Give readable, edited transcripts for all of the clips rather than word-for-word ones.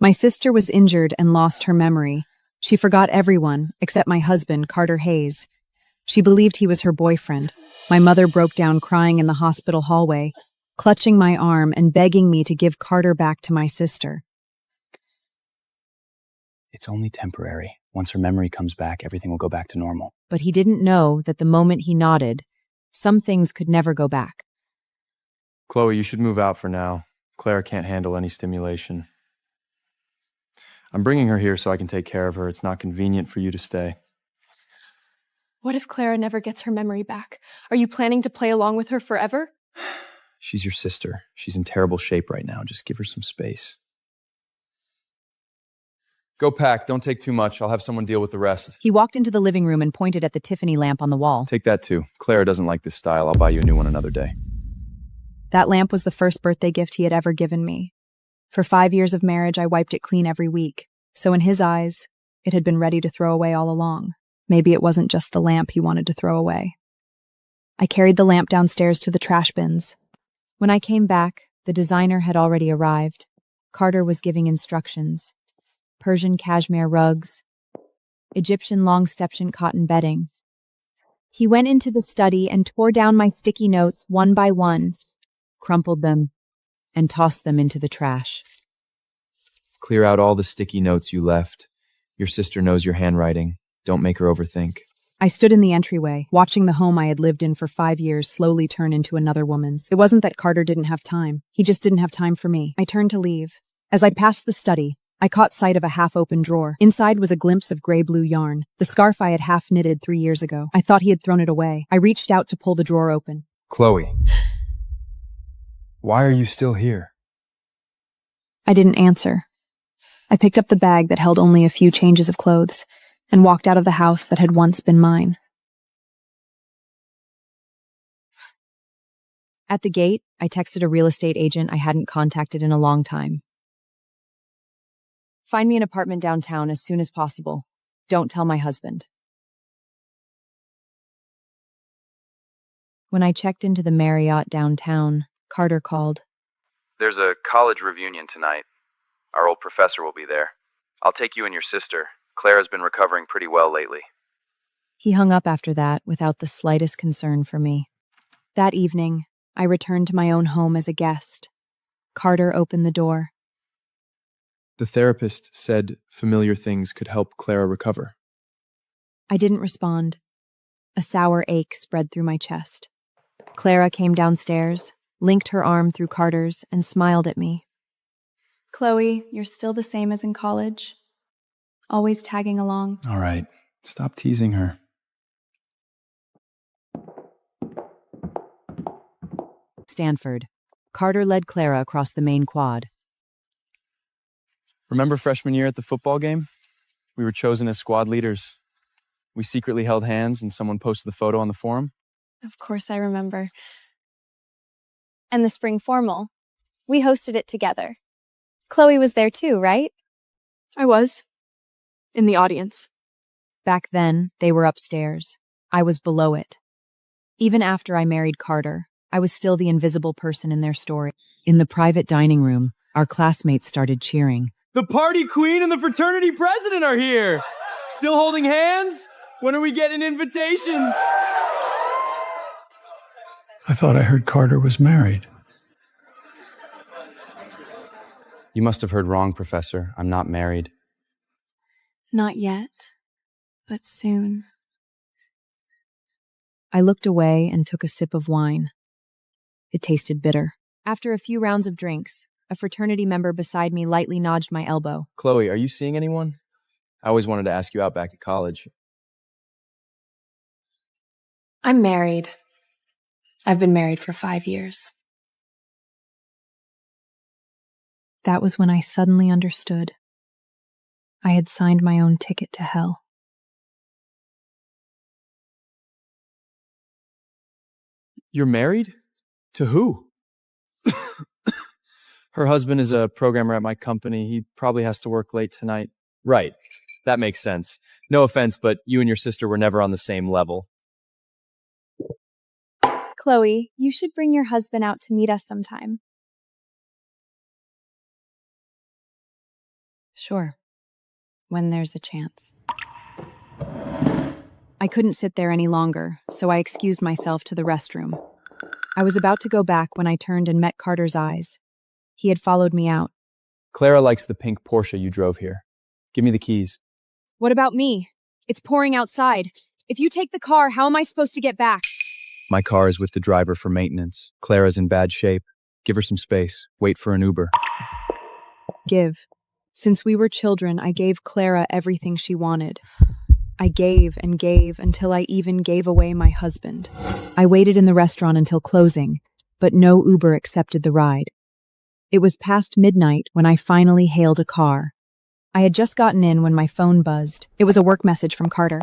My sister was injured and lost her memory. She forgot everyone except my husband, Carter Hayes. She believed he was her boyfriend. My mother broke down crying in the hospital hallway, clutching my arm and begging me to give Carter back to my sister. It's only temporary. Once her memory comes back, everything will go back to normal. But he didn't know that the moment he nodded, some things could never go back. Chloe, you should move out for now. Clara can't handle any stimulation. I'm bringing her here so I can take care of her. It's not convenient for you to stay. What if Clara never gets her memory back? Are you planning to play along with her forever? She's your sister. She's in terrible shape right now. Just give her some space. Go pack. Don't take too much. I'll have someone deal with the rest. He walked into the living room and pointed at the Tiffany lamp on the wall. Take that too. Clara doesn't like this style. I'll buy you a new one another day. That lamp was the first birthday gift he had ever given me. For 5 years of marriage, I wiped it clean every week. So in his eyes, it had been ready to throw away all along. Maybe it wasn't just the lamp he wanted to throw away. I carried the lamp downstairs to the trash bins. When I came back, the designer had already arrived. Carter was giving instructions. Persian cashmere rugs, Egyptian long-steption cotton bedding. He went into the study and tore down my sticky notes one by one, crumpled them, and tossed them into the trash. Clear out all the sticky notes you left. Your sister knows your handwriting. Don't make her overthink. I stood in the entryway, watching the home I had lived in for 5 years slowly turn into another woman's. It wasn't that Carter didn't have time. He just didn't have time for me. I turned to leave. As I passed the study, I caught sight of a half-open drawer. Inside was a glimpse of gray-blue yarn, the scarf I had half-knitted 3 years ago. I thought he had thrown it away. I reached out to pull the drawer open. Chloe, why are you still here? I didn't answer. I picked up the bag that held only a few changes of clothes and walked out of the house that had once been mine. At the gate, I texted a real estate agent I hadn't contacted in a long time. Find me an apartment downtown as soon as possible. Don't tell my husband. When I checked into the Marriott downtown, Carter called. There's a college reunion tonight. Our old professor will be there. I'll take you and your sister. Clara's been recovering pretty well lately. He hung up after that without the slightest concern for me. That evening, I returned to my own home as a guest. Carter opened the door. The therapist said familiar things could help Clara recover. I didn't respond. A sour ache spread through my chest. Clara came downstairs, linked her arm through Carter's, and smiled at me. Chloe, you're still the same as in college. Always tagging along. All right, stop teasing her. Stanford. Carter led Clara across the main quad. Remember freshman year at the football game? We were chosen as squad leaders. We secretly held hands and someone posted the photo on the forum. Of course I remember. And the spring formal. We hosted it together. Chloe was there too, right? I was. In the audience. Back then, they were upstairs. I was below it. Even after I married Carter, I was still the invisible person in their story. In the private dining room, our classmates started cheering. The party queen and the fraternity president are here! Still holding hands? When are we getting invitations? I thought I heard Carter was married. You must have heard wrong, Professor. I'm not married. Not yet, but soon. I looked away and took a sip of wine. It tasted bitter. After a few rounds of drinks, a fraternity member beside me lightly nudged my elbow. Chloe, are you seeing anyone? I always wanted to ask you out back at college. I'm married. I've been married for 5 years. That was when I suddenly understood. I had signed my own ticket to hell. You're married? To who? Her husband is a programmer at my company. He probably has to work late tonight. Right. That makes sense. No offense, but you and your sister were never on the same level. Chloe, you should bring your husband out to meet us sometime. Sure. When there's a chance. I couldn't sit there any longer, so I excused myself to the restroom. I was about to go back when I turned and met Carter's eyes. He had followed me out. Clara likes the pink Porsche you drove here. Give me the keys. What about me? It's pouring outside. If you take the car, how am I supposed to get back? My car is with the driver for maintenance. Clara's in bad shape. Give her some space. Wait for an Uber. Give. Since we were children, I gave Clara everything she wanted. I gave and gave until I even gave away my husband. I waited in the restaurant until closing, but no Uber accepted the ride. It was past midnight when I finally hailed a car. I had just gotten in when my phone buzzed. It was a work message from Carter.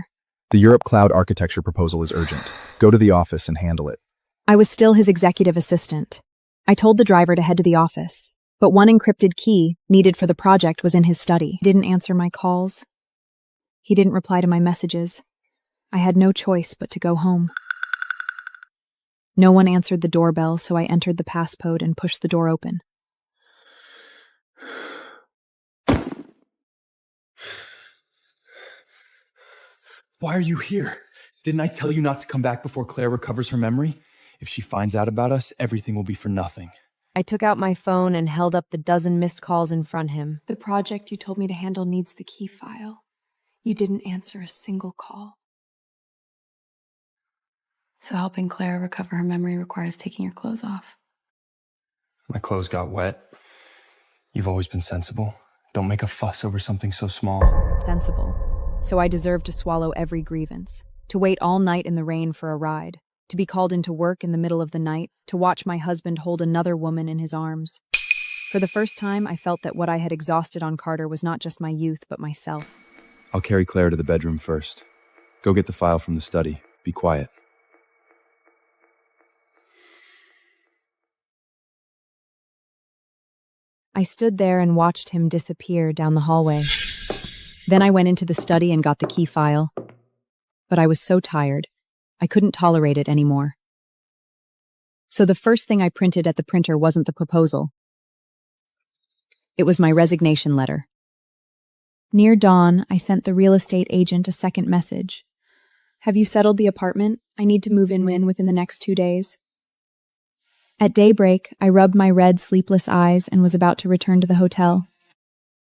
The Europe Cloud architecture proposal is urgent. Go to the office and handle it. I was still his executive assistant. I told the driver to head to the office, but one encrypted key needed for the project was in his study. He didn't answer my calls. He didn't reply to my messages. I had no choice but to go home. No one answered the doorbell, so I entered the passcode and pushed the door open. Why are you here? Didn't I tell you not to come back before Claire recovers her memory? If she finds out about us, everything will be for nothing. I took out my phone and held up the dozen missed calls in front of him. The project you told me to handle needs the key file. You didn't answer a single call. So helping Claire recover her memory requires taking your clothes off. My clothes got wet. You've always been sensible. Don't make a fuss over something so small. Sensible. So I deserve to swallow every grievance, to wait all night in the rain for a ride, to be called into work in the middle of the night, to watch my husband hold another woman in his arms. For the first time, I felt that what I had exhausted on Carter was not just my youth, but myself. I'll carry Claire to the bedroom first. Go get the file from the study. Be quiet. I stood there and watched him disappear down the hallway. Then I went into the study and got the key file. But I was so tired, I couldn't tolerate it anymore. So the first thing I printed at the printer wasn't the proposal. It was my resignation letter. Near dawn, I sent the real estate agent a second message. Have you settled the apartment? I need to move in within the next 2 days. At daybreak, I rubbed my red, sleepless eyes and was about to return to the hotel.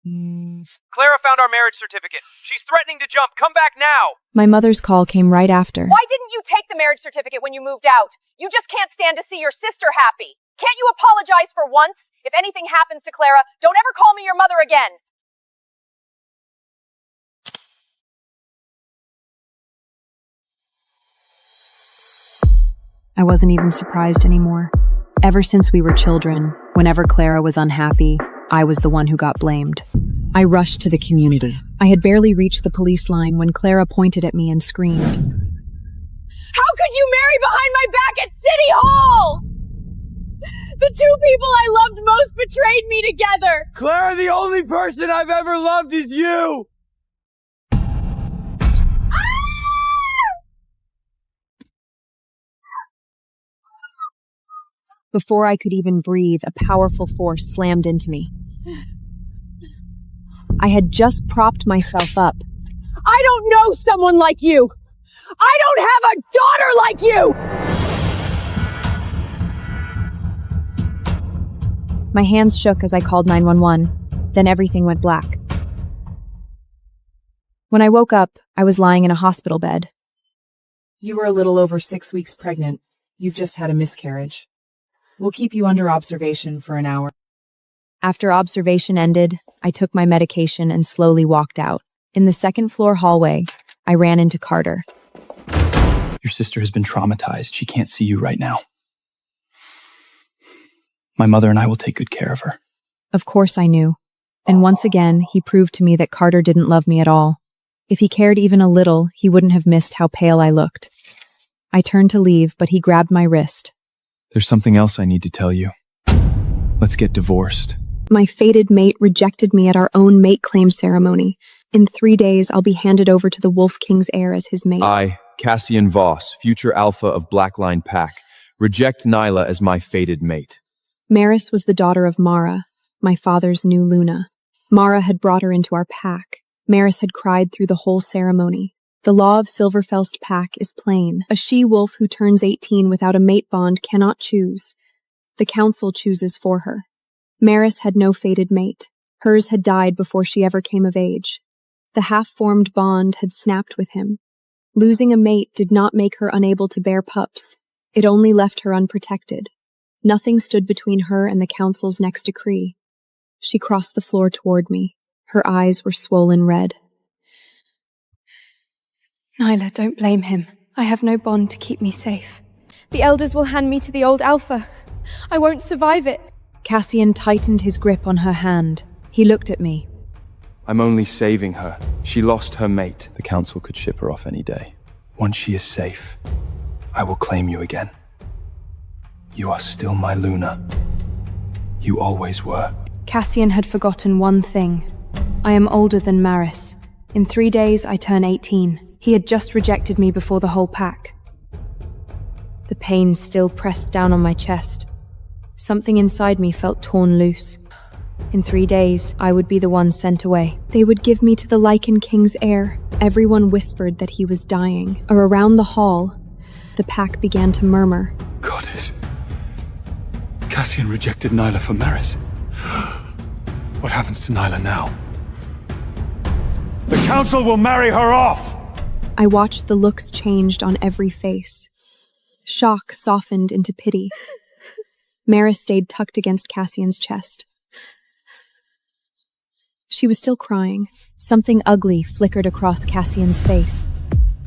Clara found our marriage certificate. She's threatening to jump. Come back now. My mother's call came right after. Why didn't you take the marriage certificate when you moved out? You just can't stand to see your sister happy. Can't you apologize for once? If anything happens to Clara, don't ever call me your mother again. I wasn't even surprised anymore. Ever since we were children, whenever Clara was unhappy, I was the one who got blamed. I rushed to the community. I had barely reached the police line when Clara pointed at me and screamed. How could you marry behind my back at City Hall? The two people I loved most betrayed me together. Clara, the only person I've ever loved is you. Before I could even breathe, a powerful force slammed into me. I had just propped myself up. I don't know someone like you. I don't have a daughter like you. My hands shook as I called 911. Then everything went black. When I woke up, I was lying in a hospital bed. You were a little over 6 weeks pregnant. You've just had a miscarriage. We'll keep you under observation for an hour. After observation ended, I took my medication and slowly walked out. In the second-floor hallway, I ran into Carter. Your sister has been traumatized. She can't see you right now. My mother and I will take good care of her. Of course I knew. And once again, he proved to me that Carter didn't love me at all. If he cared even a little, he wouldn't have missed how pale I looked. I turned to leave, but he grabbed my wrist. There's something else I need to tell you. Let's get divorced. My fated mate rejected me at our own mate claim ceremony. In 3 days, I'll be handed over to the Wolf King's heir as his mate. I, Cassian Voss, future alpha of Blackline Pack, reject Nyla as my fated mate. Maris was the daughter of Mara, my father's new Luna. Mara had brought her into our pack. Maris had cried through the whole ceremony. The law of Silverfell's pack is plain. A she-wolf who turns 18 without a mate bond cannot choose. The council chooses for her. Maris had no fated mate. Hers had died before she ever came of age. The half-formed bond had snapped with him. Losing a mate did not make her unable to bear pups. It only left her unprotected. Nothing stood between her and the council's next decree. She crossed the floor toward me. Her eyes were swollen red. Nyla, don't blame him. I have no bond to keep me safe. The elders will hand me to the old Alpha. I won't survive it. Cassian tightened his grip on her hand. He looked at me. I'm only saving her. She lost her mate. The council could ship her off any day. Once she is safe, I will claim you again. You are still my Luna. You always were. Cassian had forgotten one thing. I am older than Maris. In 3 days, I turn 18. He had just rejected me before the whole pack. The pain still pressed down on my chest. Something inside me felt torn loose. In 3 days, I would be the one sent away. They would give me to the Lycan King's heir. Everyone whispered that he was dying. Around the hall, the pack began to murmur. Goddess. Cassian rejected Nyla for Maris. What happens to Nyla now? The council will marry her off! I watched the looks changed on every face. Shock softened into pity. Maris stayed tucked against Cassian's chest. She was still crying. Something ugly flickered across Cassian's face.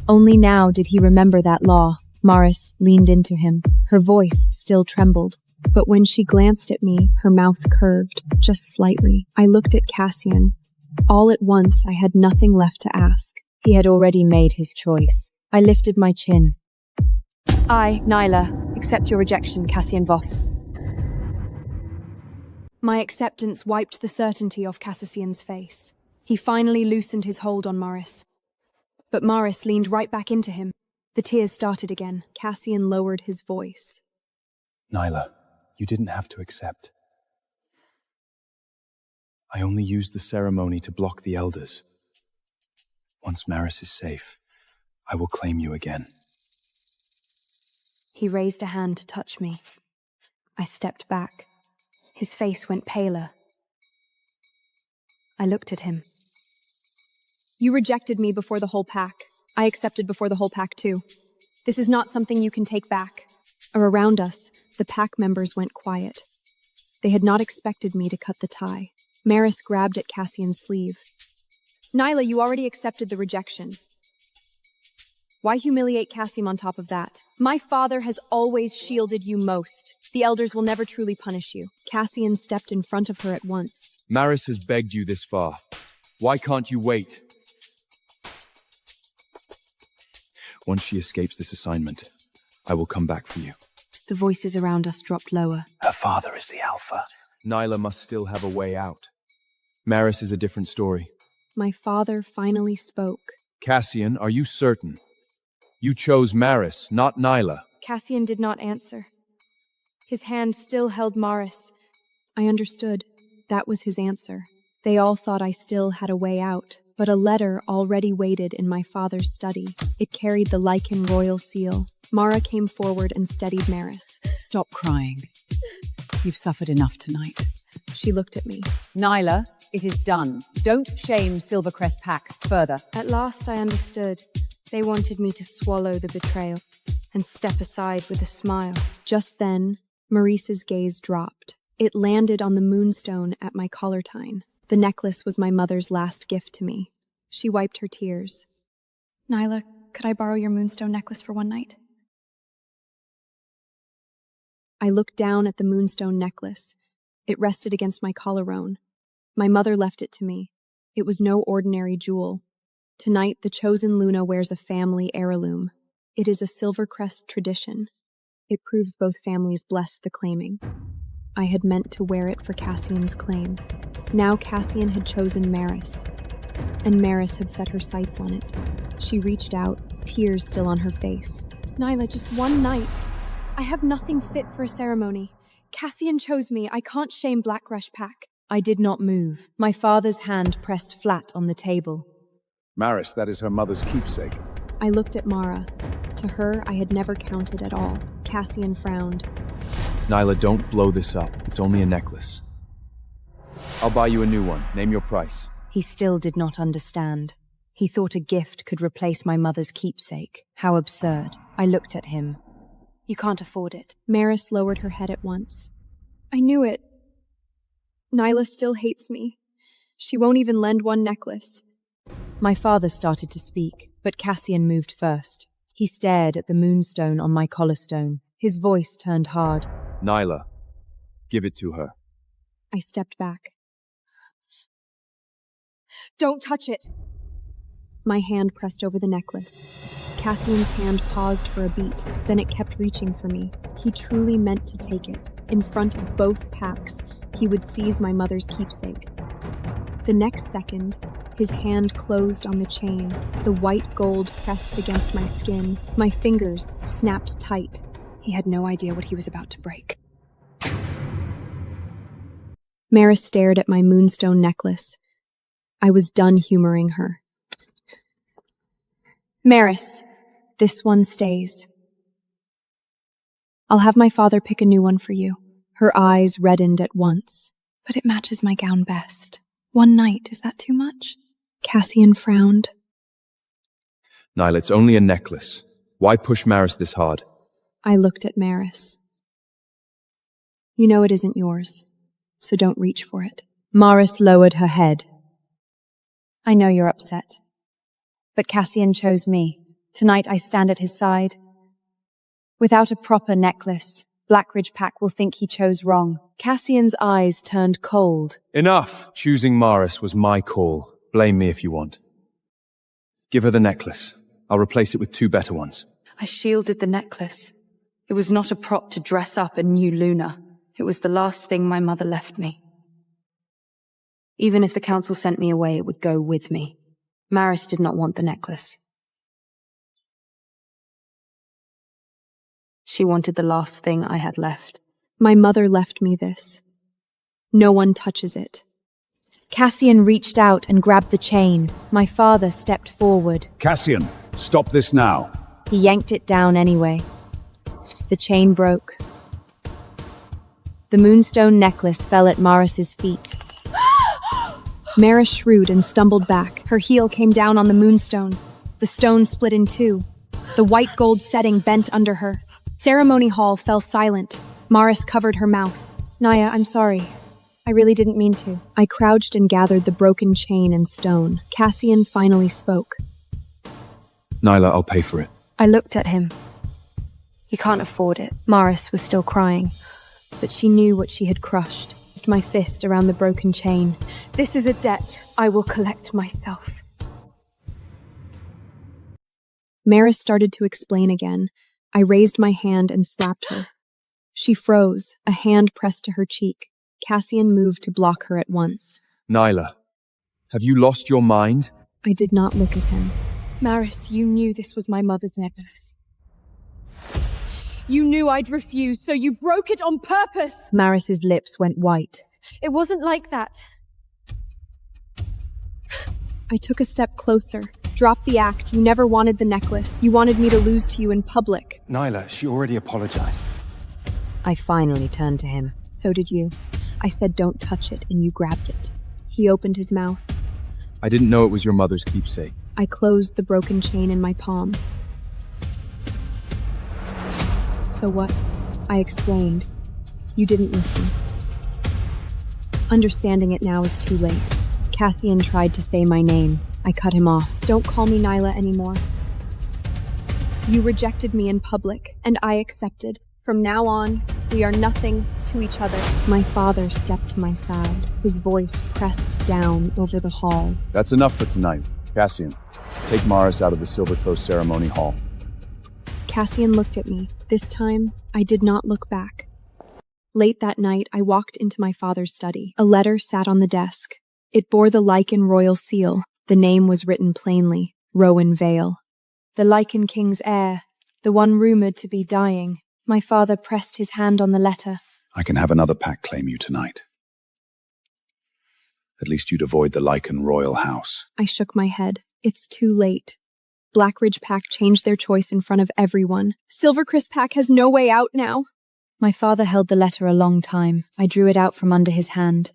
Only now did he remember that law. Maris leaned into him. Her voice still trembled. But when she glanced at me, her mouth curved, just slightly. I looked at Cassian. All at once, I had nothing left to ask. He had already made his choice. I lifted my chin. I, Nyla, accept your rejection, Cassian Voss. My acceptance wiped the certainty off Cassian's face. He finally loosened his hold on Maris. But Maris leaned right back into him. The tears started again. Cassian lowered his voice. Nyla, you didn't have to accept. I only used the ceremony to block the elders. Once Maris is safe, I will claim you again. He raised a hand to touch me. I stepped back. His face went paler. I looked at him. You rejected me before the whole pack. I accepted before the whole pack too. This is not something you can take back. Around us, the pack members went quiet. They had not expected me to cut the tie. Maris grabbed at Cassian's sleeve. Nyla, you already accepted the rejection. Why humiliate Cassian on top of that? My father has always shielded you most. The elders will never truly punish you. Cassian stepped in front of her at once. Maris has begged you this far. Why can't you wait? Once she escapes this assignment, I will come back for you. The voices around us dropped lower. Her father is the Alpha. Nyla must still have a way out. Maris is a different story. My father finally spoke. Cassian, are you certain? You chose Maris, not Nyla. Cassian did not answer. His hand still held Maris. I understood. That was his answer. They all thought I still had a way out, but a letter already waited in my father's study. It carried the Lycan royal seal. Mara came forward and steadied Maris. Stop crying. You've suffered enough tonight. She looked at me. Nyla, it is done. Don't shame Silvercrest Pack further. At last I understood. They wanted me to swallow the betrayal and step aside with a smile. Just then, Maurice's gaze dropped. It landed on the moonstone at my collartine. The necklace was my mother's last gift to me. She wiped her tears. Nyla, could I borrow your moonstone necklace for one night? I looked down at the moonstone necklace. It rested against my collarbone. My mother left it to me. It was no ordinary jewel. Tonight, the chosen Luna wears a family heirloom. It is a Silvercrest tradition. It proves both families bless the claiming. I had meant to wear it for Cassian's claim. Now Cassian had chosen Maris, and Maris had set her sights on it. She reached out, tears still on her face. Nyla, just one night. I have nothing fit for a ceremony. Cassian chose me. I can't shame Blackrush Pack. I did not move. My father's hand pressed flat on the table. Maris, that is her mother's keepsake. I looked at Mara. To her, I had never counted at all. Cassian frowned. Nyla, don't blow this up. It's only a necklace. I'll buy you a new one. Name your price. He still did not understand. He thought a gift could replace my mother's keepsake. How absurd. I looked at him. You can't afford it. Maris lowered her head at once. I knew it. Nyla still hates me. She won't even lend one necklace. My father started to speak, but Cassian moved first. He stared at the moonstone on my collar stone. His voice turned hard. Nyla, give it to her. I stepped back. Don't touch it! My hand pressed over the necklace. Cassian's hand paused for a beat, then it kept reaching for me. He truly meant to take it. In front of both packs, he would seize my mother's keepsake. The next second, his hand closed on the chain. The white gold pressed against my skin. My fingers snapped tight. He had no idea what he was about to break. Maris stared at my moonstone necklace. I was done humoring her. Maris, this one stays. I'll have my father pick a new one for you. Her eyes reddened at once. But it matches my gown best. One night, is that too much? Cassian frowned. Nyla, it's only a necklace. Why push Maris this hard? I looked at Maris. You know it isn't yours, so don't reach for it. Maris lowered her head. I know you're upset. But Cassian chose me. Tonight I stand at his side. Without a proper necklace, Blackridge Pack will think he chose wrong. Cassian's eyes turned cold. Enough! Choosing Maris was my call. Blame me if you want. Give her the necklace. I'll replace it with 2 better ones. I shielded the necklace. It was not a prop to dress up a new Luna. It was the last thing my mother left me. Even if the council sent me away, it would go with me. Maris did not want the necklace. She wanted the last thing I had left. My mother left me this. No one touches it. Cassian reached out and grabbed the chain. My father stepped forward. Cassian, stop this now. He yanked it down anyway. The chain broke. The moonstone necklace fell at Maris's feet. Maris shrewd and stumbled back. Her heel came down on the moonstone. The stone split in 2. The white gold setting bent under her. Ceremony hall fell silent. Maris covered her mouth. Naya, I'm sorry. I really didn't mean to. I crouched and gathered the broken chain and stone. Cassian finally spoke. Nyla, I'll pay for it. I looked at him. You can't afford it. Maris was still crying, but she knew what she had crushed. My fist around the broken chain. This is a debt I will collect myself. Maris started to explain again. I raised my hand and slapped her. She froze, a hand pressed to her cheek. Cassian moved to block her at once. Nyla, have you lost your mind? I did not look at him. Maris, you knew this was my mother's necklace. You knew I'd refuse, so you broke it on purpose! Maris's lips went white. It wasn't like that. I took a step closer. Drop the act. You never wanted the necklace. You wanted me to lose to you in public. Nyla, she already apologized. I finally turned to him. So did you. I said don't touch it, and you grabbed it. He opened his mouth. I didn't know it was your mother's keepsake. I closed the broken chain in my palm. So what? I explained. You didn't listen. Understanding it now is too late. Cassian tried to say my name. I cut him off. Don't call me Nyla anymore. You rejected me in public, and I accepted. From now on, we are nothing to each other. My father stepped to my side, his voice pressed down over the hall. That's enough for tonight. Cassian, take Maris out of the Silver Toe Ceremony Hall. Cassian looked at me. This time, I did not look back. Late that night, I walked into my father's study. A letter sat on the desk. It bore the Lycan royal seal. The name was written plainly, Rowan Vale. The Lycan King's heir, the one rumored to be dying. My father pressed his hand on the letter. I can have another pack claim you tonight. At least you'd avoid the Lycan royal house. I shook my head. It's too late. Blackridge Pack changed their choice in front of everyone. Silvercrest Pack has no way out now. My father held the letter a long time. I drew it out from under his hand.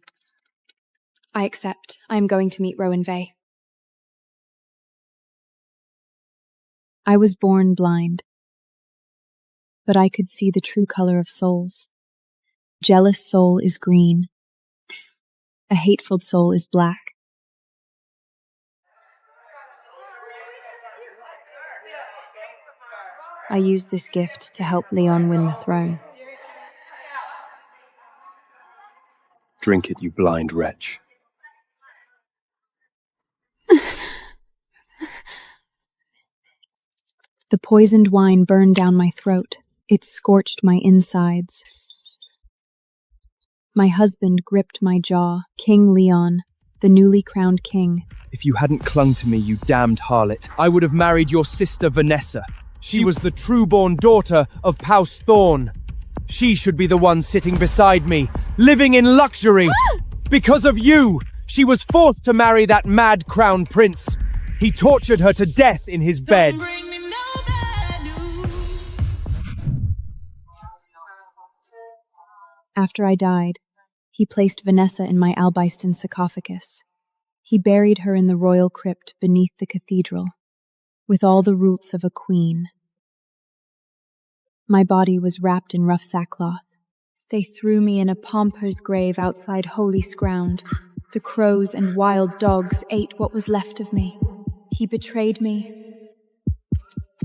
I accept. I am going to meet Rowan Vey. I was born blind, but I could see the true color of souls. Jealous soul is green. A hateful soul is black. I used this gift to help Leon win the throne. Drink it, you blind wretch. The poisoned wine burned down my throat. It scorched my insides. My husband gripped my jaw. King Leon, the newly crowned king. If you hadn't clung to me, you damned harlot, I would have married your sister Vanessa. She was the true-born daughter of Paus Thorn. She should be the one sitting beside me, living in luxury. Because of you, she was forced to marry that mad crown prince. He tortured her to death in his bed. After I died, he placed Vanessa in my Albiston sarcophagus. He buried her in the royal crypt beneath the cathedral, with all the roots of a queen. My body was wrapped in rough sackcloth. They threw me in a pauper's grave outside Holy Scround. The crows and wild dogs ate what was left of me. He betrayed me.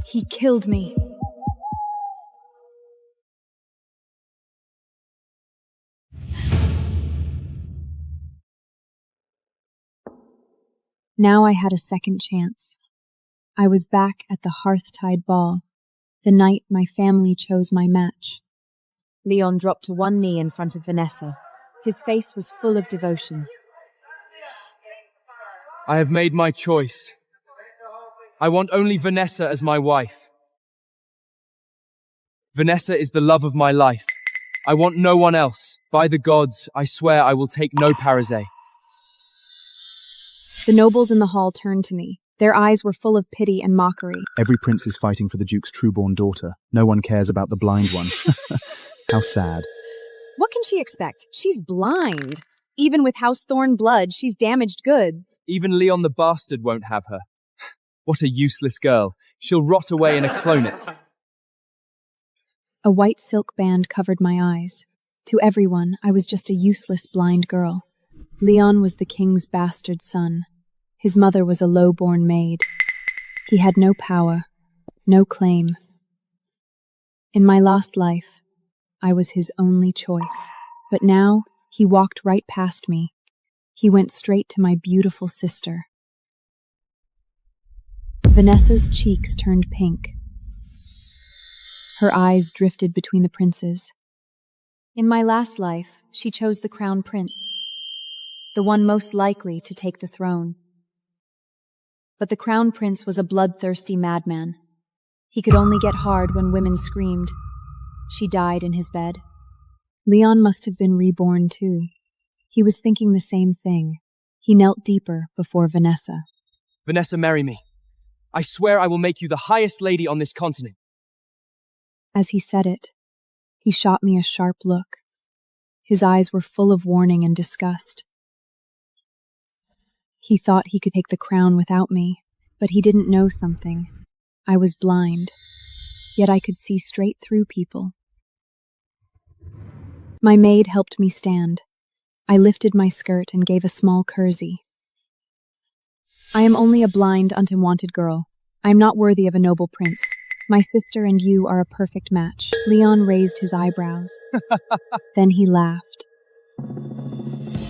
He killed me. Now I had a second chance. I was back at the Hearthtide Ball, the night my family chose my match. Leon dropped to one knee in front of Vanessa. His face was full of devotion. I have made my choice. I want only Vanessa as my wife. Vanessa is the love of my life. I want no one else. By the gods, I swear I will take no parasite. The nobles in the hall turned to me. Their eyes were full of pity and mockery. Every prince is fighting for the Duke's true-born daughter. No one cares about the blind one. How sad. What can she expect? She's blind. Even with House Thorn blood, she's damaged goods. Even Leon the bastard won't have her. What a useless girl. She'll rot away in a clonet. A white silk band covered my eyes. To everyone, I was just a useless blind girl. Leon was the king's bastard son. His mother was a low-born maid. He had no power, no claim. In my lost life, I was his only choice. But now, he walked right past me. He went straight to my beautiful sister. Vanessa's cheeks turned pink. Her eyes drifted between the princes. In my last life, she chose the crown prince, the one most likely to take the throne. But the crown prince was a bloodthirsty madman. He could only get hard when women screamed. She died in his bed. Leon must have been reborn too. He was thinking the same thing. He knelt deeper before Vanessa. Vanessa, marry me. I swear I will make you the highest lady on this continent. As he said it, he shot me a sharp look. His eyes were full of warning and disgust. He thought he could take the crown without me, but he didn't know something. I was blind, yet I could see straight through people. My maid helped me stand. I lifted my skirt and gave a small curtsy. I am only a blind, unwanted girl. I am not worthy of a noble prince. My sister and you are a perfect match. Leon raised his eyebrows. Then he laughed.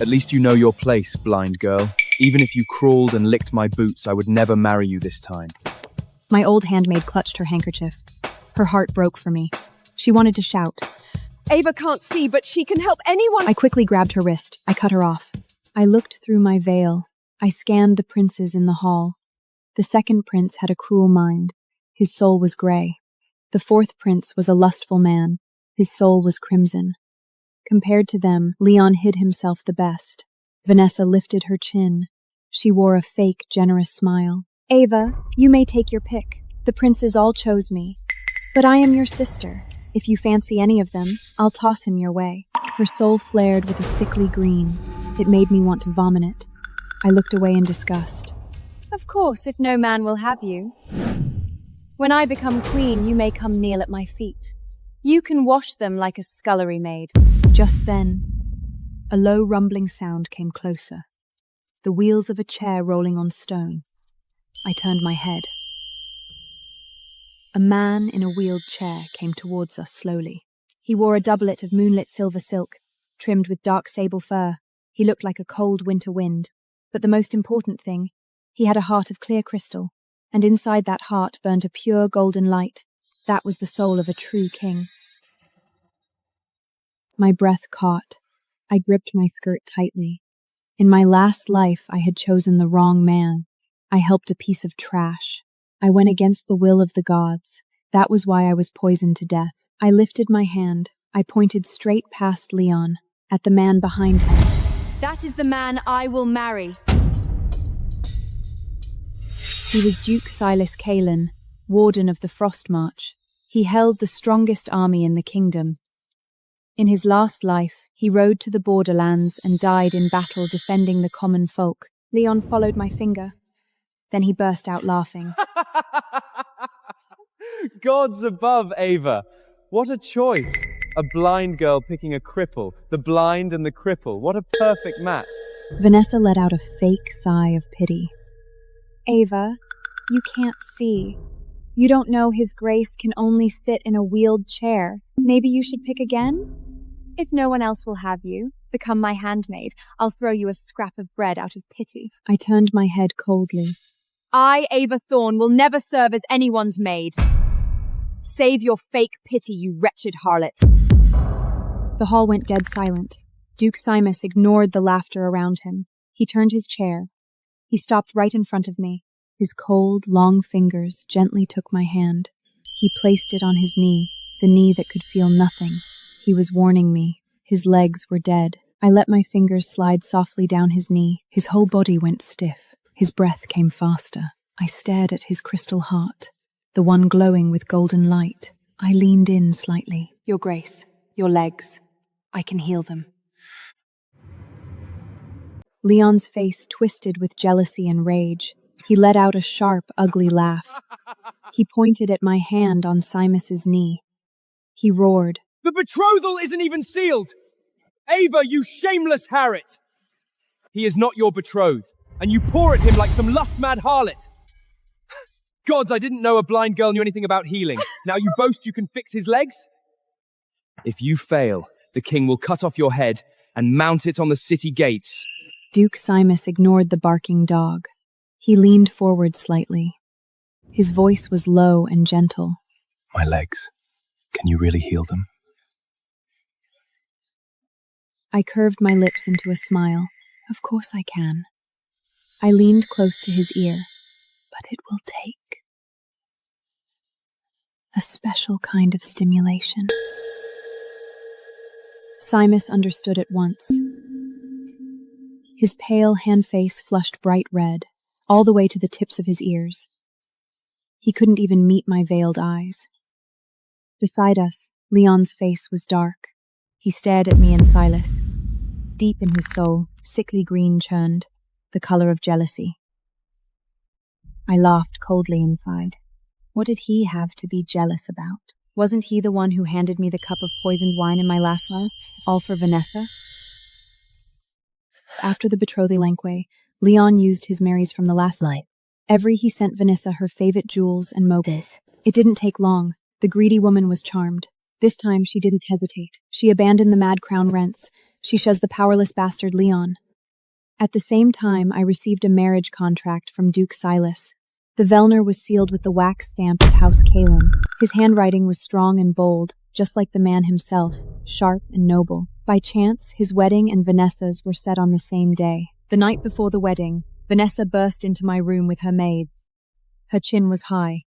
At least you know your place, blind girl. Even if you crawled and licked my boots, I would never marry you this time. My old handmaid clutched her handkerchief. Her heart broke for me. She wanted to shout. Ava can't see, but she can help anyone. I quickly grabbed her wrist. I cut her off. I looked through my veil. I scanned the princes in the hall. The second prince had a cruel mind. His soul was gray. The fourth prince was a lustful man. His soul was crimson. Compared to them, Leon hid himself the best. Vanessa lifted her chin. She wore a fake, generous smile. Ava, you may take your pick. The princes all chose me. But I am your sister. If you fancy any of them, I'll toss him your way. Her soul flared with a sickly green. It made me want to vomit it. I looked away in disgust. Of course, if no man will have you. When I become queen, you may come kneel at my feet. You can wash them like a scullery maid. Just then, a low rumbling sound came closer. The wheels of a chair rolling on stone. I turned my head. A man in a wheeled chair came towards us slowly. He wore a doublet of moonlit silver silk, trimmed with dark sable fur. He looked like a cold winter wind. But the most important thing, he had a heart of clear crystal, and inside that heart burned a pure golden light. That was the soul of a true king. My breath caught. I gripped my skirt tightly. In my last life, I had chosen the wrong man. I helped a piece of trash. I went against the will of the gods. That was why I was poisoned to death. I lifted my hand. I pointed straight past Leon, at the man behind him. That is the man I will marry. He was Duke Silas Kalen, warden of the Frost March. He held the strongest army in the kingdom. In his last life, he rode to the borderlands and died in battle defending the common folk. Leon followed my finger. Then he burst out laughing. Gods above, Ava. What a choice. A blind girl picking a cripple. The blind and the cripple. What a perfect match. Vanessa let out a fake sigh of pity. Ava, you can't see. You don't know His Grace can only sit in a wheeled chair. Maybe you should pick again? If no one else will have you, become my handmaid. I'll throw you a scrap of bread out of pity. I turned my head coldly. I, Ava Thorne, will never serve as anyone's maid. Save your fake pity, you wretched harlot. The hall went dead silent. Duke Simus ignored the laughter around him. He turned his chair. He stopped right in front of me. His cold, long fingers gently took my hand. He placed it on his knee, the knee that could feel nothing. He was warning me. His legs were dead. I let my fingers slide softly down his knee. His whole body went stiff. His breath came faster. I stared at his crystal heart, the one glowing with golden light. I leaned in slightly. Your Grace, your legs. I can heal them. Leon's face twisted with jealousy and rage. He let out a sharp, ugly laugh. He pointed at my hand on Simus's knee. He roared. The betrothal isn't even sealed! Ava, you shameless harlot! He is not your betrothed, and you pour at him like some lust-mad harlot. Gods, I didn't know a blind girl knew anything about healing. Now you boast you can fix his legs? If you fail, the king will cut off your head and mount it on the city gates. Duke Simus ignored the barking dog. He leaned forward slightly. His voice was low and gentle. My legs. Can you really heal them? I curved my lips into a smile. Of course I can. I leaned close to his ear. But it will take a special kind of stimulation. Simus understood at once. His pale hand face flushed bright red, all the way to the tips of his ears. He couldn't even meet my veiled eyes. Beside us, Leon's face was dark. He stared at me and Silas. Deep in his soul, sickly green churned, the color of jealousy. I laughed coldly inside. What did he have to be jealous about? Wasn't he the one who handed me the cup of poisoned wine in my last life, all for Vanessa? After the betrothal lanquet, Leon used his Marys from the last night. He sent Vanessa her favorite jewels and mobiles. It didn't take long. The greedy woman was charmed. This time she didn't hesitate. She abandoned the mad crown rents. She chose the powerless bastard Leon. At the same time, I received a marriage contract from Duke Silas. The Vellner was sealed with the wax stamp of House Kalen. His handwriting was strong and bold, just like the man himself, sharp and noble. By chance, his wedding and Vanessa's were set on the same day. The night before the wedding, Vanessa burst into my room with her maids. Her chin was high.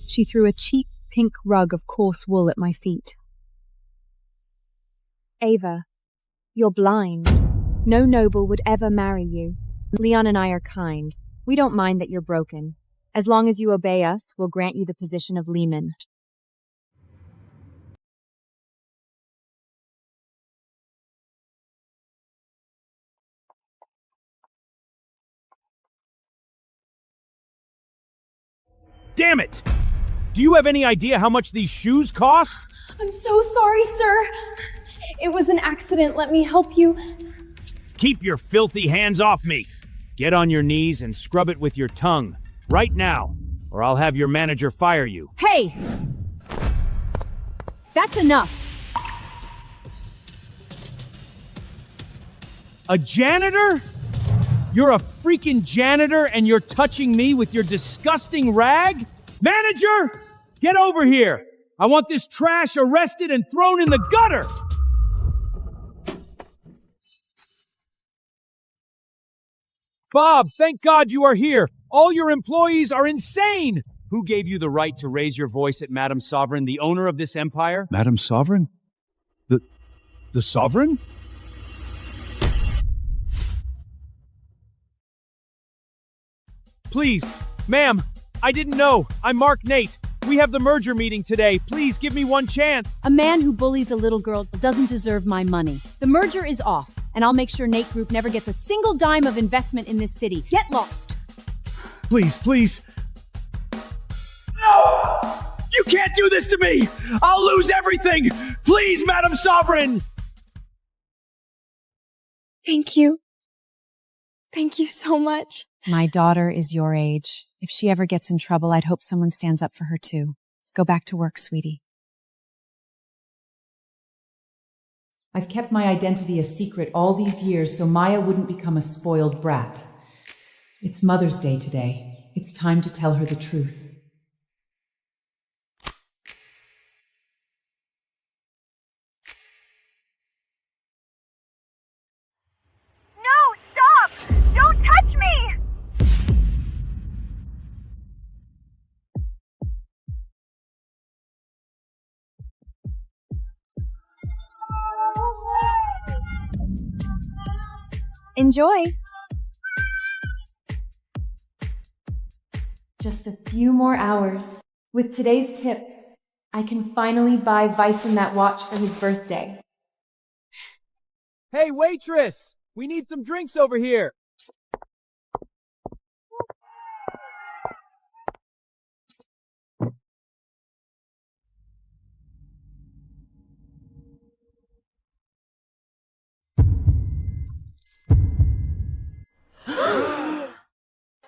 She threw a cheap pink rug of coarse wool at my feet. Ava, you're blind. No noble would ever marry you. Leon and I are kind. We don't mind that you're broken. As long as you obey us, we'll grant you the position of Leman. Damn it! Do you have any idea how much these shoes cost? I'm so sorry, sir. It was an accident. Let me help you. Keep your filthy hands off me! Get on your knees and scrub it with your tongue, right now, or I'll have your manager fire you. Hey! That's enough! A janitor? You're a freaking janitor and you're touching me with your disgusting rag? Manager! Get over here! I want this trash arrested and thrown in the gutter! Bob, thank God you are here! All your employees are insane! Who gave you the right to raise your voice at Madam Sovereign, the owner of this empire? Madam Sovereign? The Sovereign? Please, ma'am, I didn't know. I'm Mark Nate. We have the merger meeting today. Please give me one chance. A man who bullies a little girl doesn't deserve my money. The merger is off, and I'll make sure Nate Group never gets a single dime of investment in this city. Get lost. Please, please. No! You can't do this to me! I'll lose everything! Please, Madam Sovereign! Thank you. Thank you so much. My daughter is your age. If she ever gets in trouble, I'd hope someone stands up for her too. Go back to work, sweetie. I've kept my identity a secret all these years so Maya wouldn't become a spoiled brat. It's Mother's Day today. It's time to tell her the truth. Enjoy! Just a few more hours. With today's tips, I can finally buy Vyson that watch for his birthday. Hey, waitress! We need some drinks over here!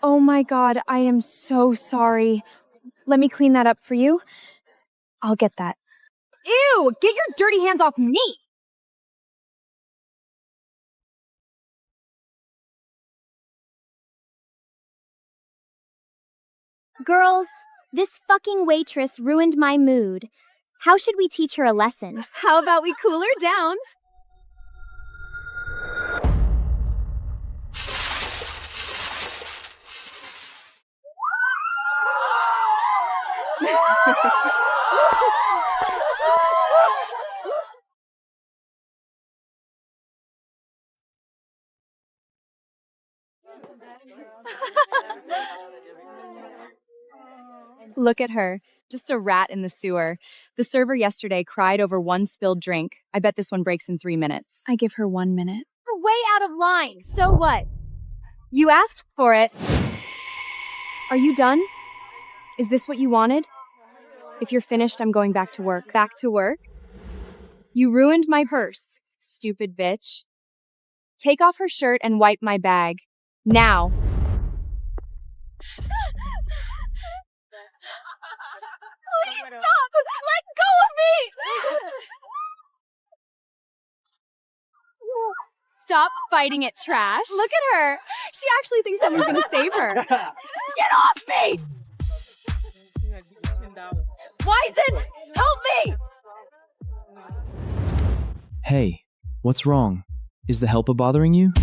Oh my God, I am so sorry. Let me clean that up for you. I'll get that. Ew! Get your dirty hands off me! Girls, this fucking waitress ruined my mood. How should we teach her a lesson? How about we cool her down? Look at her. Just a rat in the sewer. The server yesterday cried over one spilled drink. I bet this one breaks in 3 minutes. I give her 1 minute. We're way out of line. So what? You asked for it. Are you done? Is this what you wanted? If you're finished, I'm going back to work. Back to work? You ruined my purse, stupid bitch. Take off her shirt and wipe my bag. Now. Please stop! Let go of me! Stop fighting it, trash. Look at her. She actually thinks someone's gonna save her. Get off me! Wyson, help me! Hey, what's wrong? Is the helper bothering you?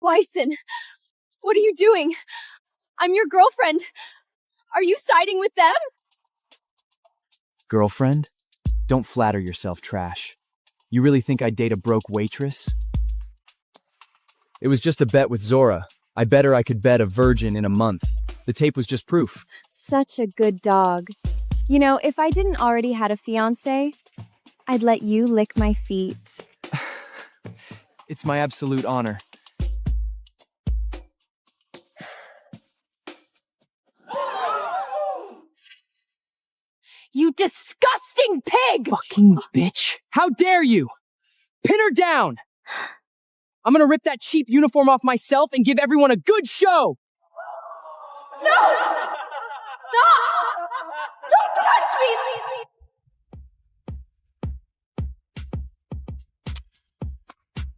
Wyson, what are you doing? I'm your girlfriend. Are you siding with them? Girlfriend? Don't flatter yourself, trash. You really think I'd date a broke waitress? It was just a bet with Zora. I bet her I could bet a virgin in a month. The tape was just proof. Such a good dog. You know, if I didn't already had a fiancé, I'd let you lick my feet. It's my absolute honor. You disgusting pig! Fucking bitch. How dare you? Pin her down! I'm gonna rip that cheap uniform off myself and give everyone a good show! No! Stop! Don't touch me!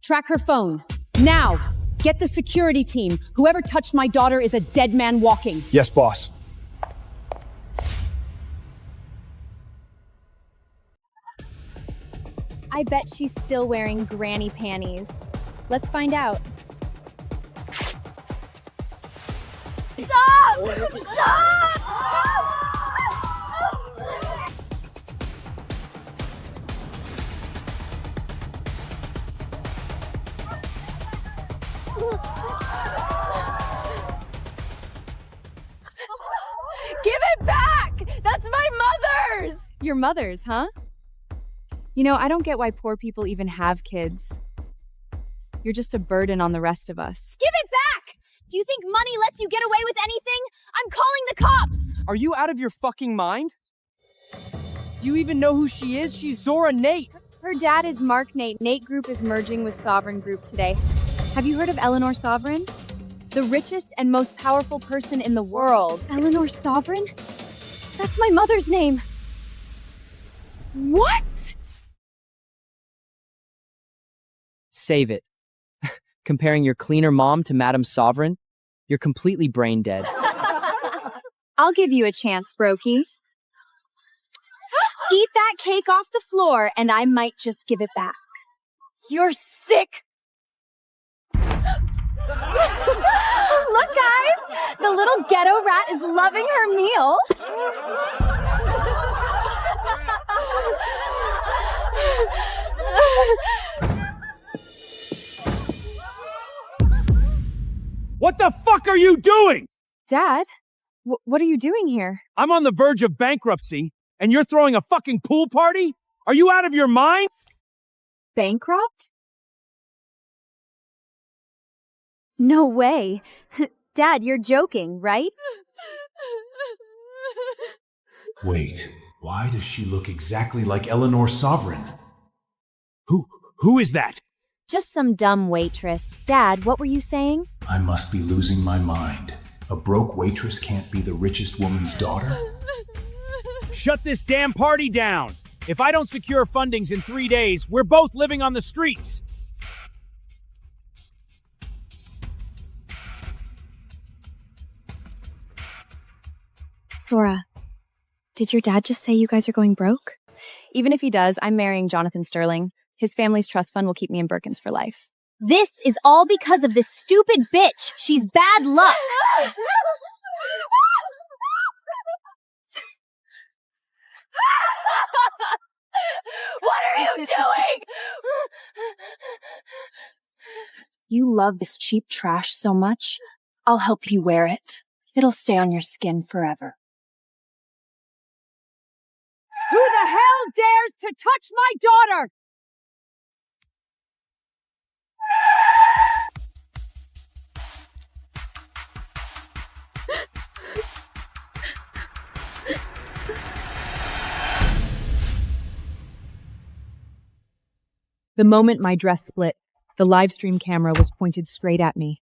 Track her phone. Now! Get the security team. Whoever touched my daughter is a dead man walking. Yes, boss. I bet she's still wearing granny panties. Let's find out. Stop! Stop! Give it back! That's my mother's! Your mother's, huh? You know, I don't get why poor people even have kids. You're just a burden on the rest of us. Give it back! Do you think money lets you get away with anything? I'm calling the cops! Are you out of your fucking mind? Do you even know who she is? She's Zora Nate. Her dad is Mark Nate. Nate Group is merging with Sovereign Group today. Have you heard of Eleanor Sovereign? The richest and most powerful person in the world. Eleanor Sovereign? That's my mother's name. What? Save it. Comparing your cleaner mom to Madame Sovereign? You're completely brain dead. I'll give you a chance, Brokey. Eat that cake off the floor, and I might just give it back. You're sick! Look, guys! The little ghetto rat is loving her meal. What the fuck are you doing? Dad, what are you doing here? I'm on the verge of bankruptcy, and you're throwing a fucking pool party? Are you out of your mind? Bankrupt? No way. Dad, you're joking, right? Wait, why does she look exactly like Eleanor Sovereign? Who is that? Just some dumb waitress. Dad, what were you saying? I must be losing my mind. A broke waitress can't be the richest woman's daughter? Shut this damn party down! If I don't secure fundings in 3 days, we're both living on the streets! Sora, did your dad just say you guys are going broke? Even if he does, I'm marrying Jonathan Sterling. His family's trust fund will keep me in Birkins for life. This is all because of this stupid bitch. She's bad luck. What are you doing? You love this cheap trash so much, I'll help you wear it. It'll stay on your skin forever. Who the hell dares to touch my daughter? The moment my dress split, the livestream camera was pointed straight at me.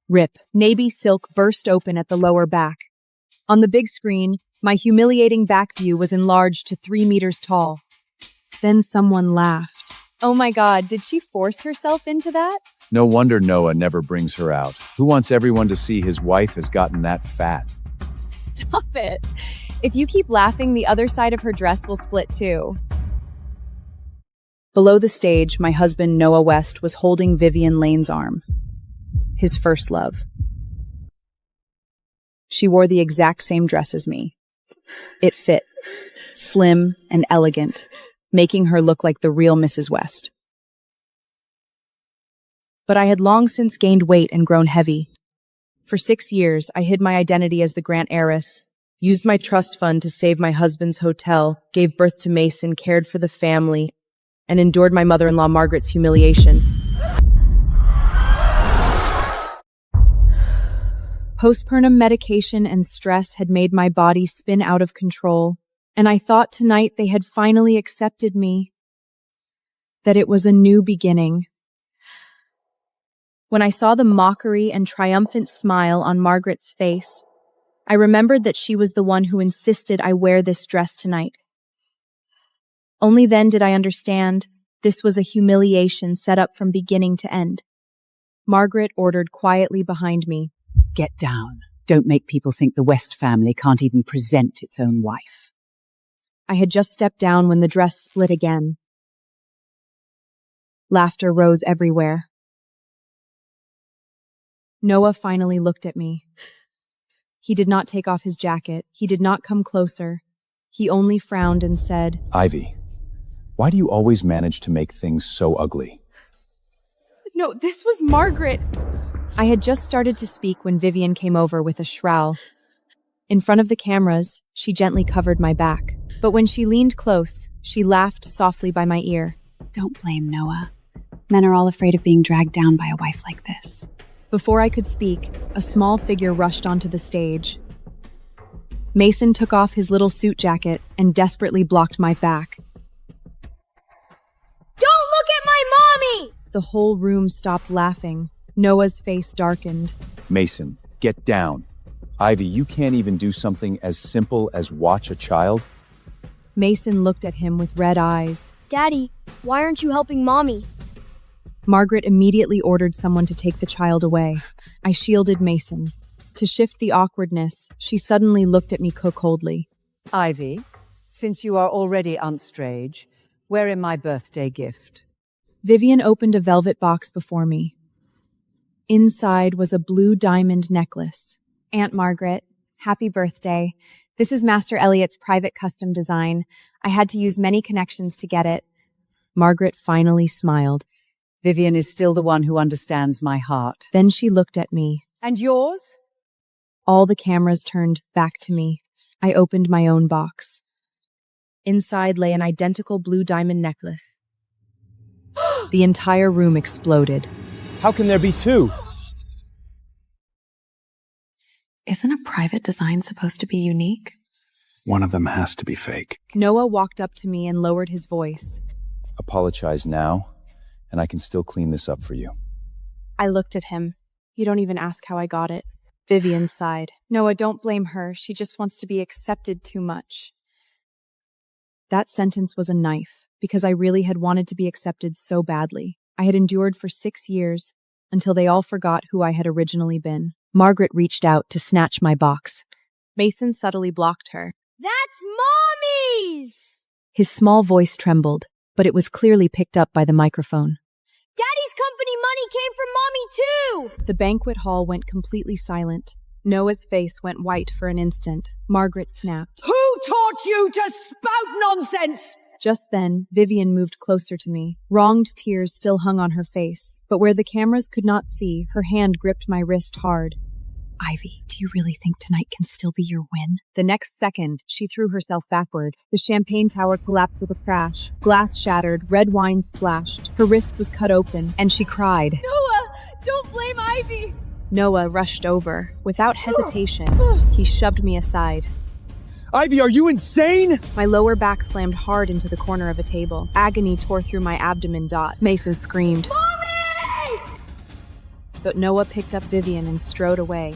Rip, navy silk burst open at the lower back. On the big screen, my humiliating back view was enlarged to 3 meters tall. Then someone laughed. Oh my God, did she force herself into that? No wonder Noah never brings her out. Who wants everyone to see his wife has gotten that fat? Stop it. If you keep laughing, the other side of her dress will split too. Below the stage, my husband, Noah West, was holding Vivian Lane's arm. His first love. She wore the exact same dress as me. It fit, slim and elegant, making her look like the real Mrs. West. But I had long since gained weight and grown heavy. For 6 years, I hid my identity as the Grant heiress, used my trust fund to save my husband's hotel, gave birth to Mason, cared for the family, and endured my mother-in-law Margaret's humiliation. Postpartum medication and stress had made my body spin out of control, and I thought tonight they had finally accepted me, that it was a new beginning. When I saw the mockery and triumphant smile on Margaret's face, I remembered that she was the one who insisted I wear this dress tonight. Only then did I understand this was a humiliation set up from beginning to end. Margaret ordered quietly behind me. Get down. Don't make people think the West family can't even present its own wife. I had just stepped down when the dress split again. Laughter rose everywhere. Noah finally looked at me. He did not take off his jacket. He did not come closer. He only frowned and said, Ivy, why do you always manage to make things so ugly? No, this was Margaret. I had just started to speak when Vivian came over with a trowel. In front of the cameras, she gently covered my back. But when she leaned close, she laughed softly by my ear. Don't blame Noah. Men are all afraid of being dragged down by a wife like this. Before I could speak, a small figure rushed onto the stage. Mason took off his little suit jacket and desperately blocked my back. Don't look at my mommy! The whole room stopped laughing. Noah's face darkened. Mason, get down. Ivy, you can't even do something as simple as watch a child? Mason looked at him with red eyes. Daddy, why aren't you helping Mommy? Margaret immediately ordered someone to take the child away. I shielded Mason. To shift the awkwardness, she suddenly looked at me coldly. Ivy, since you are already unstrage, where is my birthday gift? Vivian opened a velvet box before me. Inside was a blue diamond necklace. Aunt Margaret, happy birthday. This is Master Elliot's private custom design. I had to use many connections to get it. Margaret finally smiled. Vivian is still the one who understands my heart. Then she looked at me. And yours? All the cameras turned back to me. I opened my own box. Inside lay an identical blue diamond necklace. The entire room exploded. How can there be two? Isn't a private design supposed to be unique? One of them has to be fake. Noah walked up to me and lowered his voice. Apologize now, and I can still clean this up for you. I looked at him. You don't even ask how I got it. Vivian sighed. Noah, don't blame her. She just wants to be accepted too much. That sentence was a knife, because I really had wanted to be accepted so badly. I had endured for 6 years, until they all forgot who I had originally been. Margaret reached out to snatch my box. Mason subtly blocked her. That's Mommy's! His small voice trembled, but it was clearly picked up by the microphone. Daddy's company money came from Mommy too! The banquet hall went completely silent. Noah's face went white for an instant. Margaret snapped. Who taught you to spout nonsense? Just then, Vivian moved closer to me. Wronged tears still hung on her face, but where the cameras could not see, her hand gripped my wrist hard. Ivy, do you really think tonight can still be your win? The next second, she threw herself backward. The champagne tower collapsed with a crash. Glass shattered, red wine splashed. Her wrist was cut open, and she cried. Noah, don't blame Ivy! Noah rushed over. Without hesitation, he shoved me aside. Ivy, are you insane? My lower back slammed hard into the corner of a table. Agony tore through my abdomen. Mason screamed. Mommy! But Noah picked up Vivian and strode away.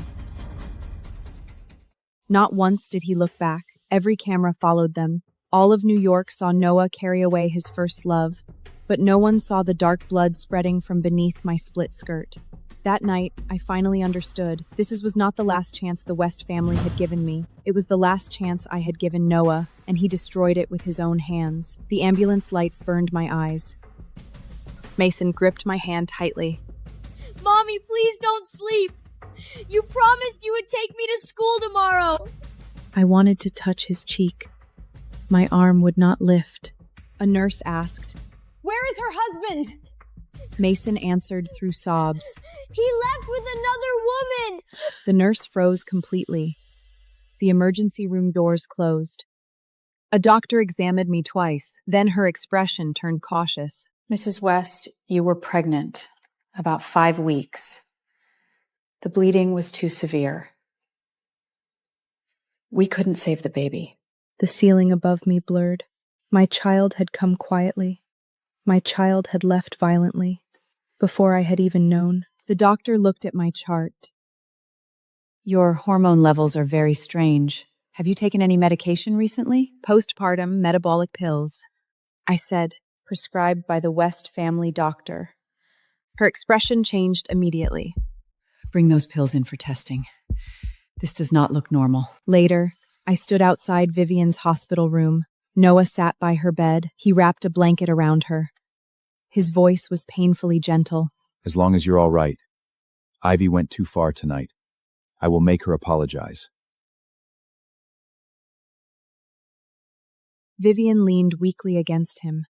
Not once did he look back. Every camera followed them. All of New York saw Noah carry away his first love. But no one saw the dark blood spreading from beneath my split skirt. That night, I finally understood. This was not the last chance the West family had given me. It was the last chance I had given Noah, and he destroyed it with his own hands. The ambulance lights burned my eyes. Mason gripped my hand tightly. Mommy, please don't sleep. You promised you would take me to school tomorrow. I wanted to touch his cheek. My arm would not lift. A nurse asked. Where is her husband? Mason answered through sobs. He left with another woman! The nurse froze completely. The emergency room doors closed. A doctor examined me twice, then her expression turned cautious. Mrs. West, you were pregnant. About 5 weeks. The bleeding was too severe. We couldn't save the baby. The ceiling above me blurred. My child had come quietly. My child had left violently, before I had even known. The doctor looked at my chart. Your hormone levels are very strange. Have you taken any medication recently? Postpartum metabolic pills, I said, prescribed by the West family doctor. Her expression changed immediately. Bring those pills in for testing. This does not look normal. Later, I stood outside Vivian's hospital room. Noah sat by her bed. He wrapped a blanket around her. His voice was painfully gentle. As long as you're all right. Ivy went too far tonight. I will make her apologize. Vivian leaned weakly against him.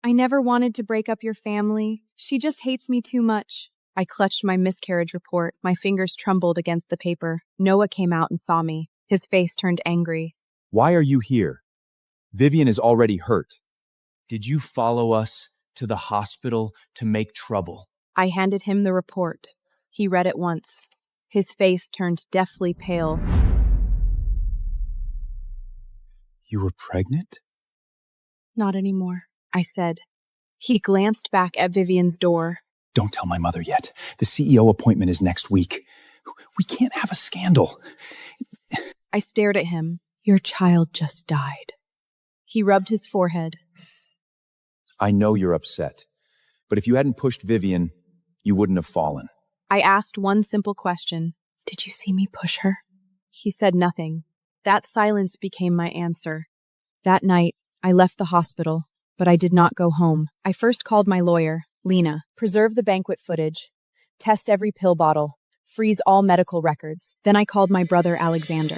I never wanted to break up your family. She just hates me too much. I clutched my miscarriage report. My fingers trembled against the paper. Noah came out and saw me. His face turned angry. Why are you here? Vivian is already hurt. Did you follow us to the hospital to make trouble? I handed him the report. He read it once. His face turned deathly pale. You were pregnant? Not anymore, I said. He glanced back at Vivian's door. Don't tell my mother yet. The CEO appointment is next week. We can't have a scandal. I stared at him. Your child just died. He rubbed his forehead. I know you're upset, but if you hadn't pushed Vivian, you wouldn't have fallen. I asked one simple question. Did you see me push her? He said nothing. That silence became my answer. That night, I left the hospital, but I did not go home. I first called my lawyer, Lena, preserve the banquet footage, test every pill bottle, freeze all medical records. Then I called my brother, Alexander.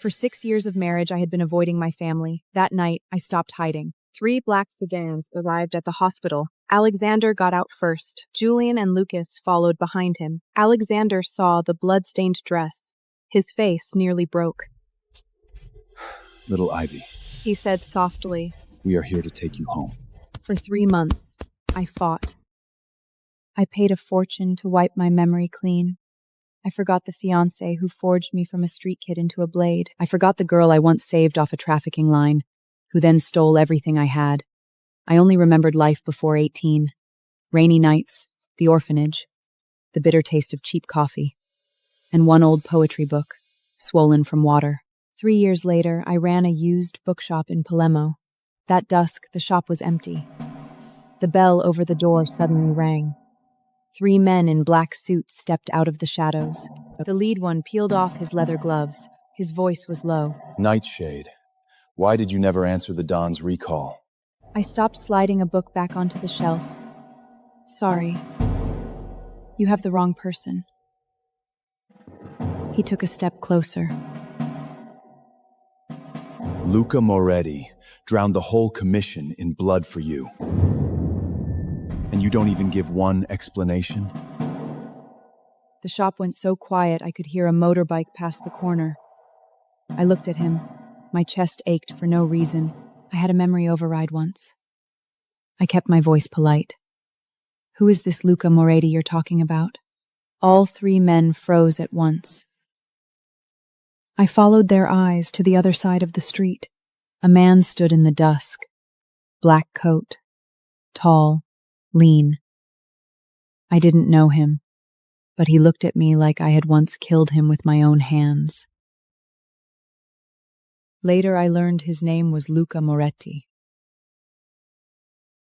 For 6 years of marriage, I had been avoiding my family. That night, I stopped hiding. 3 black sedans arrived at the hospital. Alexander got out first. Julian and Lucas followed behind him. Alexander saw the blood-stained dress. His face nearly broke. Little Ivy, He said softly. We are here to take you home. For 3 months, I fought. I paid a fortune to wipe my memory clean. I forgot the fiancé who forged me from a street kid into a blade. I forgot the girl I once saved off a trafficking line, who then stole everything I had. I only remembered life before 18. Rainy nights, the orphanage, the bitter taste of cheap coffee, and one old poetry book, swollen from water. 3 years later, I ran a used bookshop in Palermo. That dusk, the shop was empty. The bell over the door suddenly rang. 3 men in black suits stepped out of the shadows. The lead one peeled off his leather gloves. His voice was low. Nightshade, why did you never answer the Don's recall? I stopped sliding a book back onto the shelf. Sorry. You have the wrong person. He took a step closer. Luca Moretti drowned the whole commission in blood for you. And you don't even give one explanation? The shop went so quiet I could hear a motorbike pass the corner. I looked at him. My chest ached for no reason. I had a memory override once. I kept my voice polite. Who is this Luca Moretti you're talking about? All 3 men froze at once. I followed their eyes to the other side of the street. A man stood in the dusk. Black coat. Tall. Lean. I didn't know him, but he looked at me like I had once killed him with my own hands. Later I learned his name was Luca Moretti.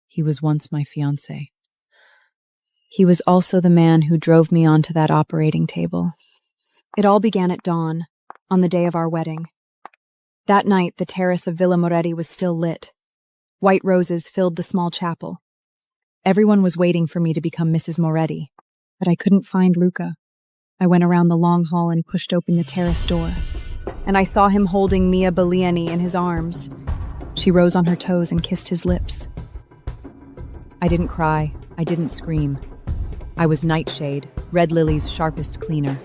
He was once my fiancé. He was also the man who drove me onto that operating table. It all began at dawn, on the day of our wedding. That night, the terrace of Villa Moretti was still lit. White roses filled the small chapel. Everyone was waiting for me to become Mrs. Moretti, but I couldn't find Luca. I went around the long hall and pushed open the terrace door, and I saw him holding Mia Beliani in his arms. She rose on her toes and kissed his lips. I didn't cry. I didn't scream. I was Nightshade, Red Lily's sharpest cleaner.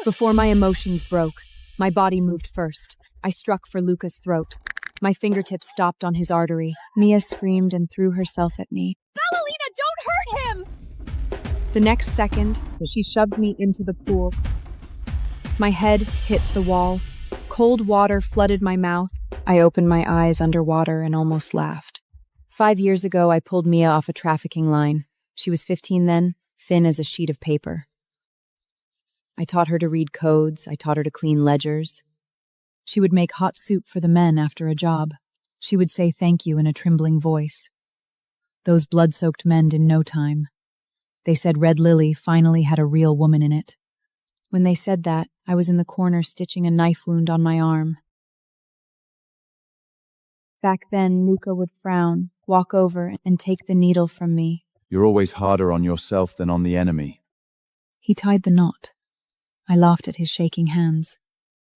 Before my emotions broke, my body moved first. I struck for Luca's throat. My fingertips stopped on his artery. Mia screamed and threw herself at me. Ballerina, don't hurt him! The next second, she shoved me into the pool. My head hit the wall. Cold water flooded my mouth. I opened my eyes underwater and almost laughed. 5 years ago, I pulled Mia off a trafficking line. She was 15 then, thin as a sheet of paper. I taught her to read codes. I taught her to clean ledgers. She would make hot soup for the men after a job. She would say thank you in a trembling voice. Those blood-soaked men in no time. They said Red Lily finally had a real woman in it. When they said that, I was in the corner stitching a knife wound on my arm. Back then, Luca would frown, walk over, and take the needle from me. You're always harder on yourself than on the enemy. He tied the knot. I laughed at his shaking hands.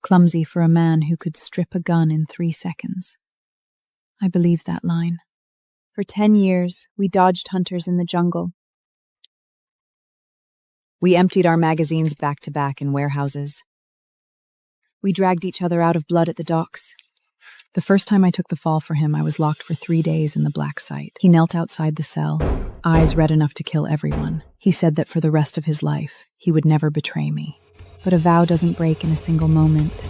Clumsy for a man who could strip a gun in 3 seconds. I believed that line. For 10 years, we dodged hunters in the jungle. We emptied our magazines back to back in warehouses. We dragged each other out of blood at the docks. The first time I took the fall for him, I was locked for 3 days in the black site. He knelt outside the cell, eyes red enough to kill everyone. He said that for the rest of his life, he would never betray me. But a vow doesn't break in a single moment.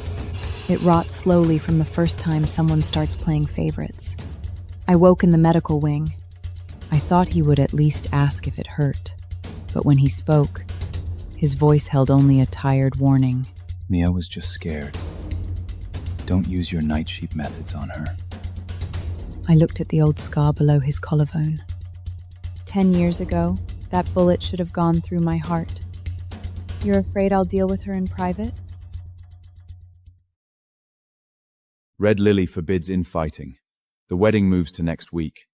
It rots slowly from the first time someone starts playing favorites. I woke in the medical wing. I thought he would at least ask if it hurt. But when he spoke, his voice held only a tired warning. Mia was just scared. Don't use your night sheep methods on her. I looked at the old scar below his collarbone. 10 years ago, that bullet should have gone through my heart. You're afraid I'll deal with her in private? Red Lily forbids infighting. The wedding moves to next week.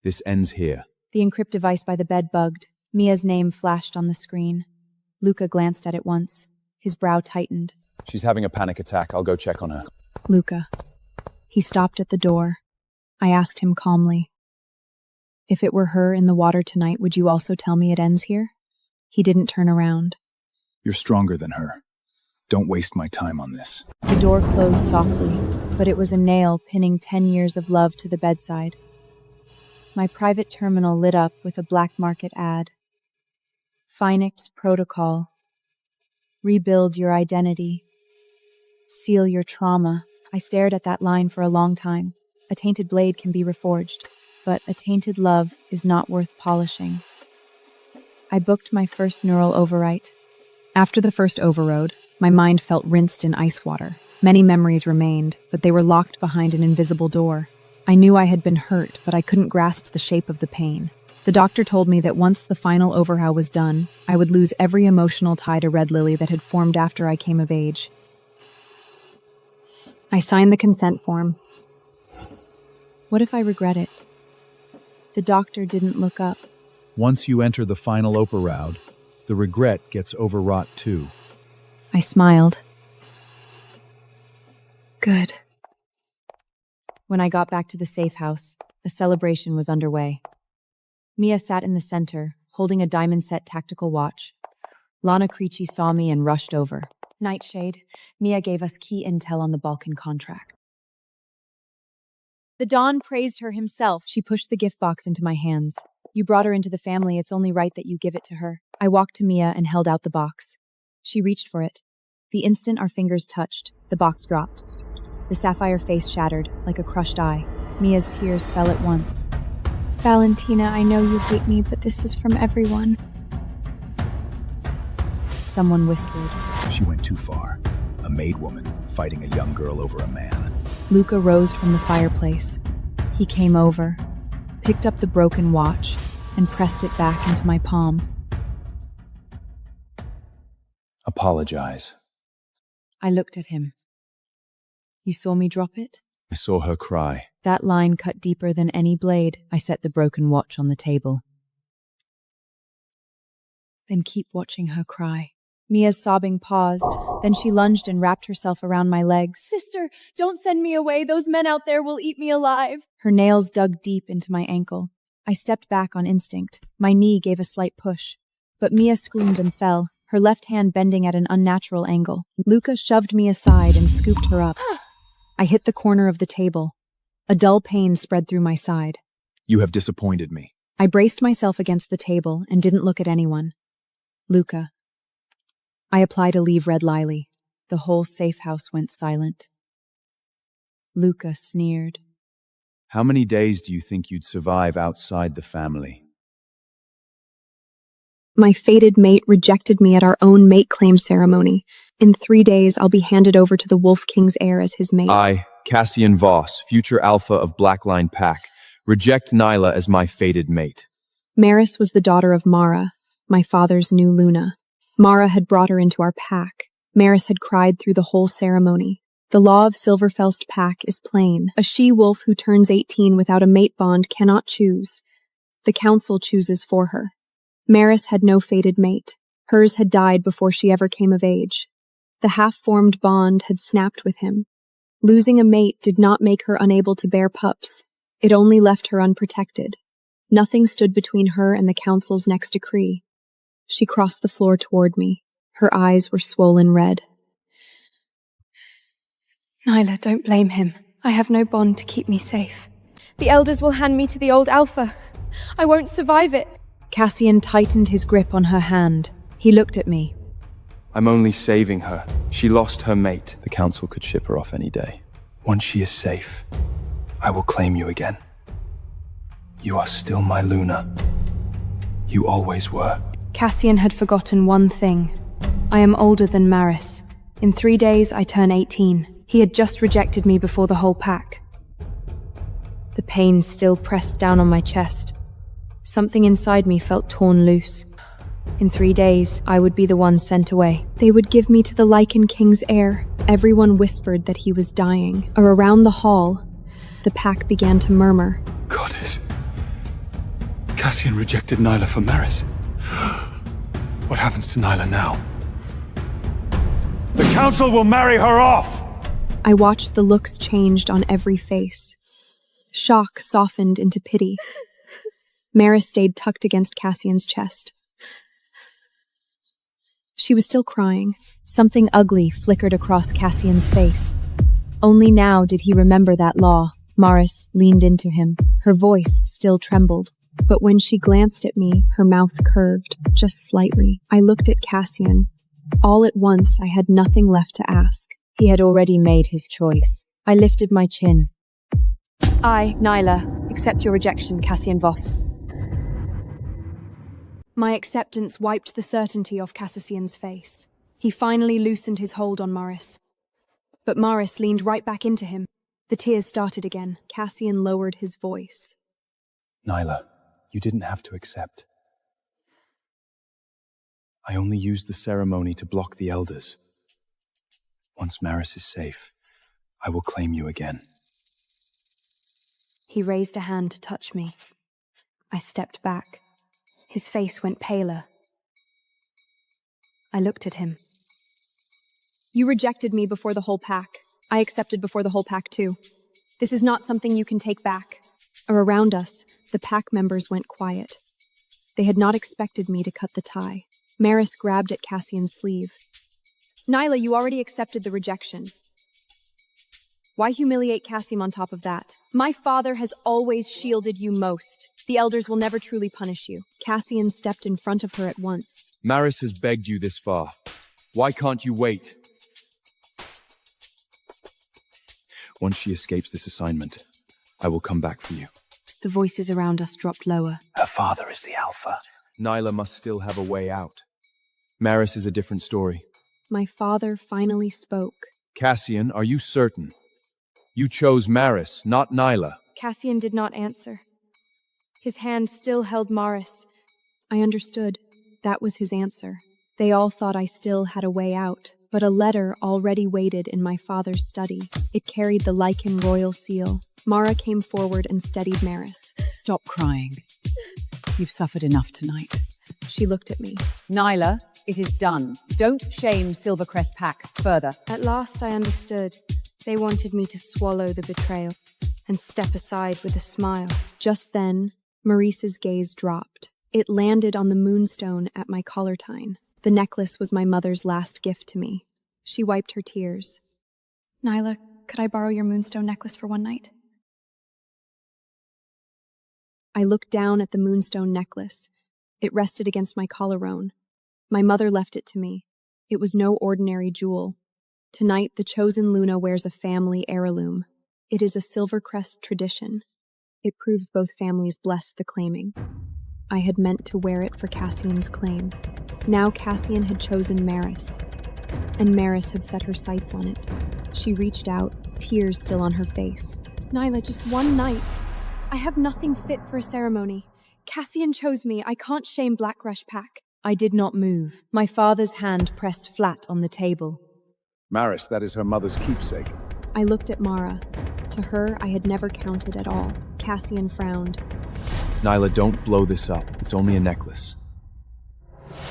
This ends here. The encrypt device by the bed bugged. Mia's name flashed on the screen. Luca glanced at it once. His brow tightened. She's having a panic attack. I'll go check on her. Luca. He stopped at the door. I asked him calmly, if it were her in the water tonight, would you also tell me it ends here? He didn't turn around. You're stronger than her. Don't waste my time on this. The door closed softly, but it was a nail pinning 10 years of love to the bedside. My private terminal lit up with a black market ad. Phoenix Protocol. Rebuild your identity. Seal your trauma. I stared at that line for a long time. A tainted blade can be reforged, but a tainted love is not worth polishing. I booked my first neural overwrite. After the first overload, my mind felt rinsed in ice water. Many memories remained, but they were locked behind an invisible door. I knew I had been hurt, but I couldn't grasp the shape of the pain. The doctor told me that once the final overhaul was done, I would lose every emotional tie to Red Lily that had formed after I came of age. I signed the consent form. What if I regret it? The doctor didn't look up. Once you enter the final overround, the regret gets overwrought too. I smiled. Good. When I got back to the safe house, a celebration was underway. Mia sat in the center, holding a diamond-set tactical watch. Lana Creechy saw me and rushed over. Nightshade, Mia gave us key intel on the Balkan contract. The Don praised her himself. She pushed the gift box into my hands. You brought her into the family, it's only right that you give it to her. I walked to Mia and held out the box. She reached for it. The instant our fingers touched, the box dropped. The sapphire face shattered, like a crushed eye. Mia's tears fell at once. Valentina, I know you hate me, but this is from everyone. Someone whispered. She went too far. A maid woman fighting a young girl over a man. Luca rose from the fireplace. He came over, picked up the broken watch, and pressed it back into my palm. Apologize. I looked at him. You saw me drop it? I saw her cry. That line cut deeper than any blade. I set the broken watch on the table. Then keep watching her cry. Mia's sobbing paused, then she lunged and wrapped herself around my legs. Sister, don't send me away. Those men out there will eat me alive. Her nails dug deep into my ankle. I stepped back on instinct. My knee gave a slight push. But Mia screamed and fell, her left hand bending at an unnatural angle. Luca shoved me aside and scooped her up. I hit the corner of the table. A dull pain spread through my side. You have disappointed me. I braced myself against the table and didn't look at anyone. Luca. I applied a leave red lily. The whole safe house went silent. Luca sneered. How many days do you think you'd survive outside the family? My fated mate rejected me at our own mate claim ceremony. In 3 days, I'll be handed over to the Wolf King's heir as his mate. I, Cassian Voss, future alpha of Blackline Pack, reject Nyla as my fated mate. Maris was the daughter of Mara, my father's new Luna. Mara had brought her into our pack. Maris had cried through the whole ceremony. The law of Silverfelst Pack is plain. A she-wolf who turns 18 without a mate bond cannot choose. The council chooses for her. Maris had no fated mate. Hers had died before she ever came of age. The half-formed bond had snapped with him. Losing a mate did not make her unable to bear pups. It only left her unprotected. Nothing stood between her and the council's next decree. She crossed the floor toward me. Her eyes were swollen red. Nyla, don't blame him. I have no bond to keep me safe. The elders will hand me to the old alpha. I won't survive it. Cassian tightened his grip on her hand. He looked at me. I'm only saving her. She lost her mate. The council could ship her off any day. Once she is safe, I will claim you again. You are still my Luna. You always were. Cassian had forgotten one thing. I am older than Maris. In 3 days, I turn 18. He had just rejected me before the whole pack. The pain still pressed down on my chest. Something inside me felt torn loose. In 3 days, I would be the one sent away. They would give me to the Lycan King's heir. Everyone whispered that he was dying. Around the hall, the pack began to murmur. Goddess. Cassian rejected Nyla for Maris. What happens to Nyla now? The council will marry her off! I watched the looks changed on every face. Shock softened into pity. Maris stayed tucked against Cassian's chest. She was still crying. Something ugly flickered across Cassian's face. Only now did he remember that law. Maris leaned into him. Her voice still trembled. But when she glanced at me, her mouth curved, just slightly. I looked at Cassian. All at once, I had nothing left to ask. He had already made his choice. I lifted my chin. I, Nyla, accept your rejection, Cassian Voss. My acceptance wiped the certainty off Cassian's face. He finally loosened his hold on Maris. But Maris leaned right back into him. The tears started again. Cassian lowered his voice. Nyla, you didn't have to accept. I only used the ceremony to block the elders. Once Maris is safe, I will claim you again. He raised a hand to touch me. I stepped back. His face went paler. I looked at him. You rejected me before the whole pack. I accepted before the whole pack too. This is not something you can take back. Around us, the pack members went quiet. They had not expected me to cut the tie. Maris grabbed at Cassian's sleeve. Nyla, you already accepted the rejection. Why humiliate Cassian on top of that? My father has always shielded you most. The elders will never truly punish you. Cassian stepped in front of her at once. Maris has begged you this far. Why can't you wait? Once she escapes this assignment, I will come back for you. The voices around us dropped lower. Her father is the alpha. Nyla must still have a way out. Maris is a different story. My father finally spoke. Cassian, are you certain? You chose Maris, not Nyla. Cassian did not answer. His hand still held Maris. I understood. That was his answer. They all thought I still had a way out, but a letter already waited in my father's study. It carried the Lycan royal seal. Mara came forward and steadied Maris. Stop crying. You've suffered enough tonight. She looked at me. Nyla, it is done. Don't shame Silvercrest Pack further. At last I understood. They wanted me to swallow the betrayal and step aside with a smile. Just then, Maurice's gaze dropped. It landed on the moonstone at my collartine. The necklace was my mother's last gift to me. She wiped her tears. Nyla, could I borrow your moonstone necklace for one night? I looked down at the moonstone necklace. It rested against my collarbone. My mother left it to me. It was no ordinary jewel. Tonight, the chosen Luna wears a family heirloom. It is a Silvercrest tradition. It proves both families bless the claiming. I had meant to wear it for Cassian's claim. Now Cassian had chosen Maris, and Maris had set her sights on it. She reached out, tears still on her face. Nyla, just one night. I have nothing fit for a ceremony. Cassian chose me. I can't shame Blackrush Pack. I did not move. My father's hand pressed flat on the table. Maris, that is her mother's keepsake. I looked at Mara. To her, I had never counted at all. Cassian frowned. Nyla, don't blow this up. It's only a necklace.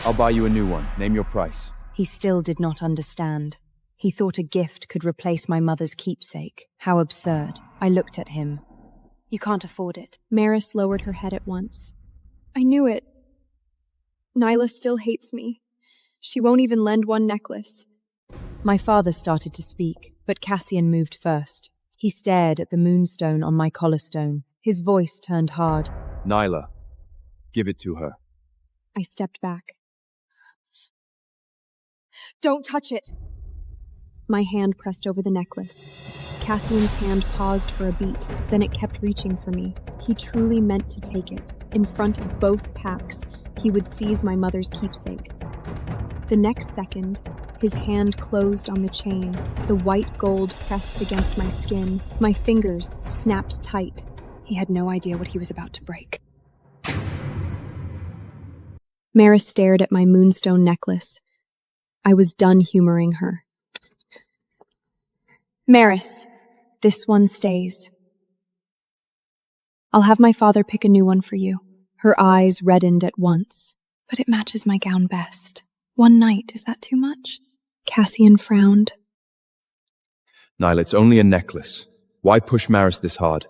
I'll buy you a new one. Name your price. He still did not understand. He thought a gift could replace my mother's keepsake. How absurd. I looked at him. You can't afford it. Maris lowered her head at once. I knew it. Nyla still hates me. She won't even lend one necklace. My father started to speak, but Cassian moved first. He stared at the moonstone on my collarstone. His voice turned hard. Nyla, give it to her. I stepped back. Don't touch it. My hand pressed over the necklace. Cassian's hand paused for a beat, then it kept reaching for me. He truly meant to take it. In front of both packs, he would seize my mother's keepsake. The next second, his hand closed on the chain. The white gold pressed against my skin. My fingers snapped tight. He had no idea what he was about to break. Maris stared at my moonstone necklace. I was done humoring her. Maris, this one stays. I'll have my father pick a new one for you. Her eyes reddened at once. But it matches my gown best. One night, is that too much? Cassian frowned. Nyla, it's only a necklace. Why push Maris this hard?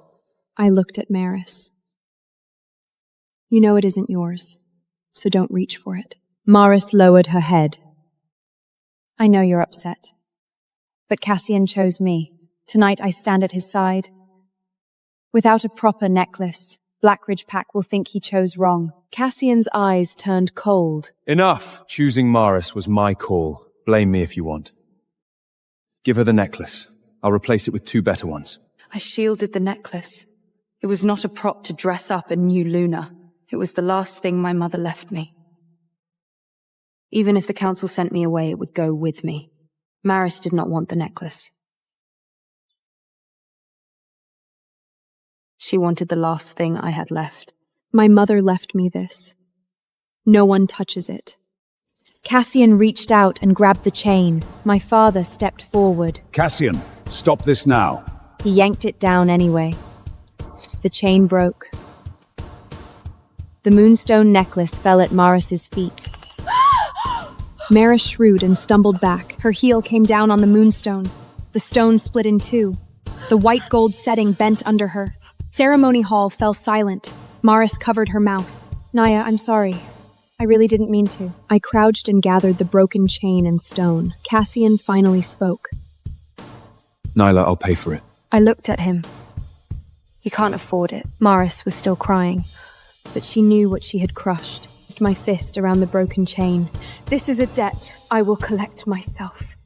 I looked at Maris. You know it isn't yours, so don't reach for it. Maris lowered her head. I know you're upset. But Cassian chose me. Tonight I stand at his side. Without a proper necklace, Blackridge Pack will think he chose wrong. Cassian's eyes turned cold. Enough! Choosing Maris was my call. Blame me if you want. Give her the necklace. I'll replace it with 2 better ones. I shielded the necklace. It was not a prop to dress up a new Luna. It was the last thing my mother left me. Even if the council sent me away, it would go with me. Maris did not want the necklace. She wanted the last thing I had left. My mother left me this. No one touches it. Cassian reached out and grabbed the chain. My father stepped forward. Cassian, stop this now. He yanked it down anyway. The chain broke. The moonstone necklace fell at Maris's feet. Maris shrewd and stumbled back. Her heel came down on the moonstone. The stone split in 2. The white gold setting bent under her. Ceremony hall fell silent. Maris covered her mouth. Naya, I'm sorry. I really didn't mean to. I crouched and gathered the broken chain and stone. Cassian finally spoke. Nyla, I'll pay for it. I looked at him. You can't afford it. Maris was still crying, but she knew what she had crushed. My fist around the broken chain. This is a debt I will collect myself.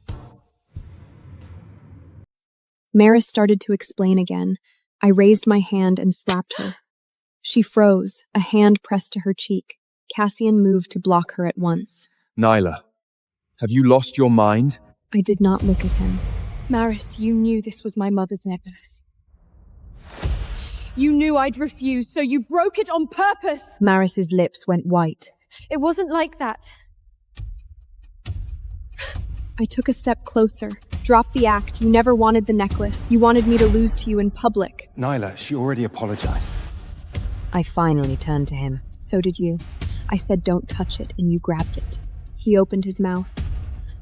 Maris started to explain again. I raised my hand and slapped her. She froze, a hand pressed to her cheek. Cassian moved to block her at once. Nyla, have you lost your mind? I did not look at him. Maris, you knew this was my mother's necklace. You knew I'd refuse, so you broke it on purpose! Maris's lips went white. It wasn't like that. I took a step closer. Drop the act. You never wanted the necklace. You wanted me to lose to you in public. Nyla, she already apologized. I finally turned to him. So did you. I said don't touch it, and you grabbed it. He opened his mouth.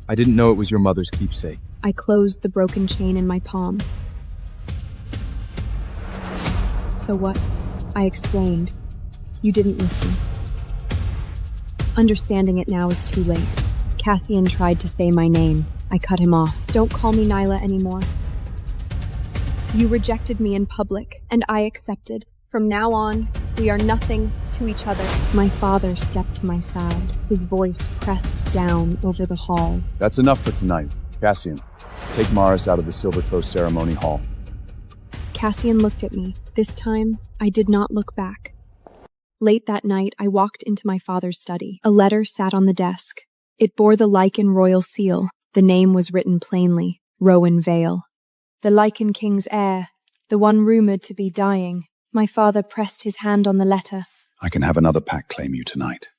I didn't know it was your mother's keepsake. I closed the broken chain in my palm. So what? I explained. You didn't listen. Understanding it now is too late. Cassian tried to say my name. I cut him off. Don't call me Nyla anymore. You rejected me in public, and I accepted. From now on, we are nothing to each other. My father stepped to my side, his voice pressed down over the hall. That's enough for tonight. Cassian, take Maris out of the Silver Trough Ceremony Hall. Cassian looked at me. This time, I did not look back. Late that night, I walked into my father's study. A letter sat on the desk. It bore the Lycan royal seal. The name was written plainly, Rowan Vale. The Lycan King's heir, the one rumored to be dying. My father pressed his hand on the letter. I can have another pack claim you tonight.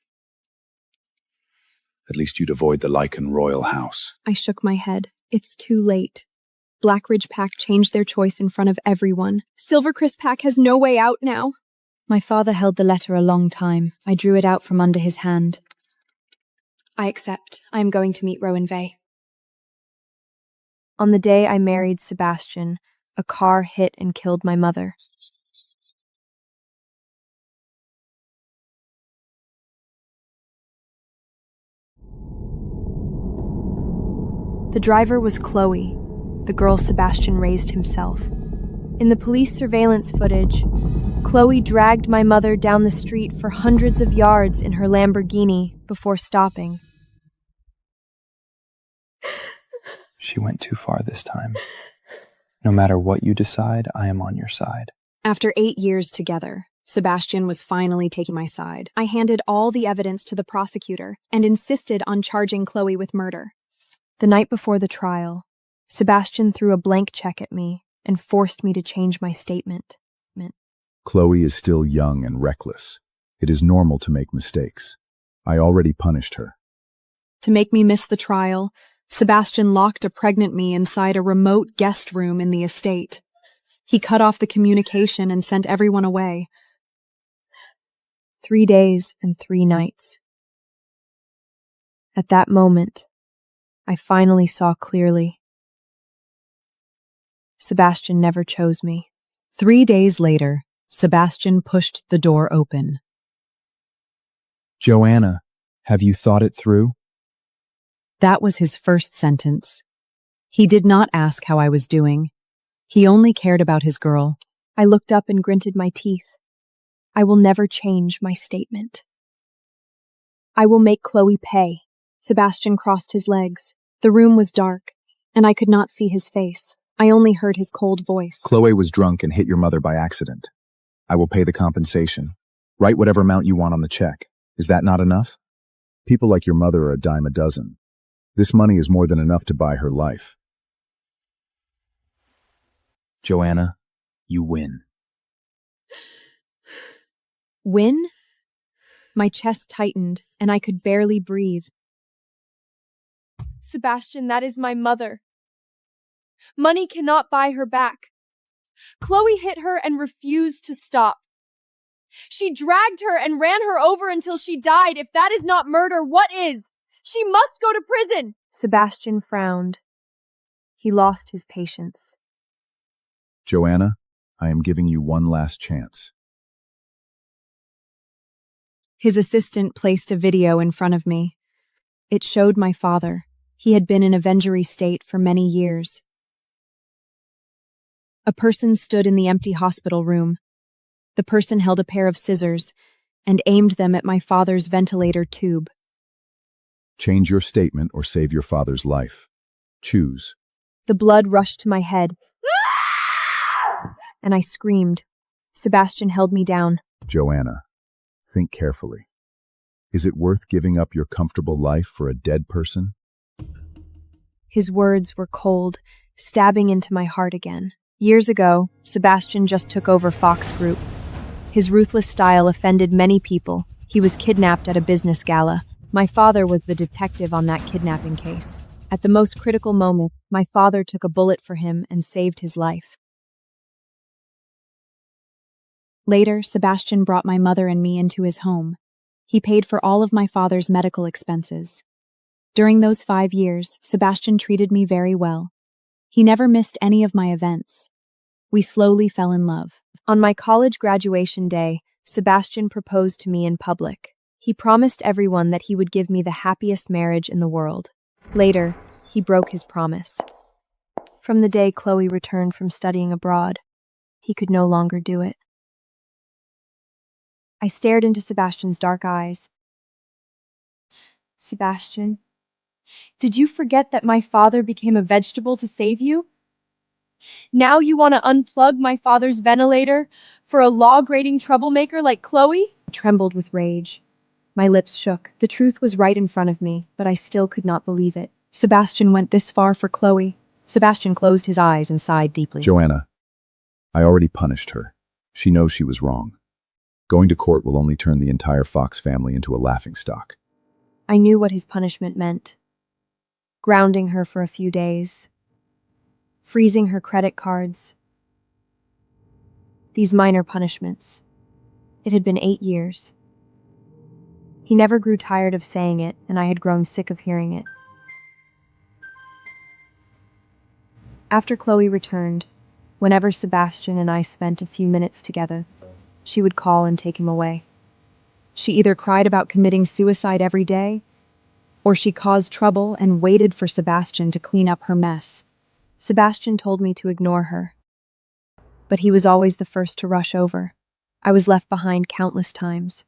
At least you'd avoid the Lycan royal house. I shook my head. It's too late. Blackridge Pack changed their choice in front of everyone. Silvercrest Pack has no way out now. My father held the letter a long time. I drew it out from under his hand. I accept. I am going to meet Rowan Vale. On the day I married Sebastian, a car hit and killed my mother. The driver was Chloe, the girl Sebastian raised himself. In the police surveillance footage, Chloe dragged my mother down the street for hundreds of yards in her Lamborghini before stopping. She went too far this time. No matter what you decide, I am on your side. After 8 years together, Sebastian was finally taking my side. I handed all the evidence to the prosecutor and insisted on charging Chloe with murder. The night before the trial, Sebastian threw a blank check at me and forced me to change my statement. Chloe is still young and reckless. It is normal to make mistakes. I already punished her. To make me miss the trial, Sebastian locked a pregnant me inside a remote guest room in the estate. He cut off the communication and sent everyone away. 3 days and 3 nights. At that moment, I finally saw clearly. Sebastian never chose me. 3 days later, Sebastian pushed the door open. Joanna, have you thought it through? That was his first sentence. He did not ask how I was doing. He only cared about his girl. I looked up and gritted my teeth. I will never change my statement. I will make Chloe pay. Sebastian crossed his legs. The room was dark, and I could not see his face. I only heard his cold voice. Chloe was drunk and hit your mother by accident. I will pay the compensation. Write whatever amount you want on the check. Is that not enough? People like your mother are a dime a dozen. This money is more than enough to buy her life. Joanna, you win. Win? My chest tightened, and I could barely breathe. Sebastian, that is my mother. Money cannot buy her back. Chloe hit her and refused to stop. She dragged her and ran her over until she died. If that is not murder, what is? She must go to prison! Sebastian frowned. He lost his patience. Joanna, I am giving you one last chance. His assistant placed a video in front of me. It showed my father. He had been in a vengery state for many years. A person stood in the empty hospital room. The person held a pair of scissors and aimed them at my father's ventilator tube. Change your statement or save your father's life. Choose. The blood rushed to my head, and I screamed. Sebastian held me down. Joanna, think carefully. Is it worth giving up your comfortable life for a dead person? His words were cold, stabbing into my heart again. Years ago, Sebastian just took over Fox Group. His ruthless style offended many people. He was kidnapped at a business gala. My father was the detective on that kidnapping case. At the most critical moment, my father took a bullet for him and saved his life. Later, Sebastian brought my mother and me into his home. He paid for all of my father's medical expenses. During those 5 years, Sebastian treated me very well. He never missed any of my events. We slowly fell in love. On my college graduation day, Sebastian proposed to me in public. He promised everyone that he would give me the happiest marriage in the world. Later, he broke his promise. From the day Chloe returned from studying abroad, he could no longer do it. I stared into Sebastian's dark eyes. Sebastian, did you forget that my father became a vegetable to save you? Now you want to unplug my father's ventilator for a law-grading troublemaker like Chloe? I trembled with rage. My lips shook. The truth was right in front of me, but I still could not believe it. Sebastian went this far for Chloe. Sebastian closed his eyes and sighed deeply. Joanna, I already punished her. She knows she was wrong. Going to court will only turn the entire Fox family into a laughingstock. I knew what his punishment meant. Grounding her for a few days. Freezing her credit cards. These minor punishments. It had been 8 years. He never grew tired of saying it, and I had grown sick of hearing it. After Chloe returned, whenever Sebastian and I spent a few minutes together, she would call and take him away. She either cried about committing suicide every day, or she caused trouble and waited for Sebastian to clean up her mess. Sebastian told me to ignore her, but he was always the first to rush over. I was left behind countless times.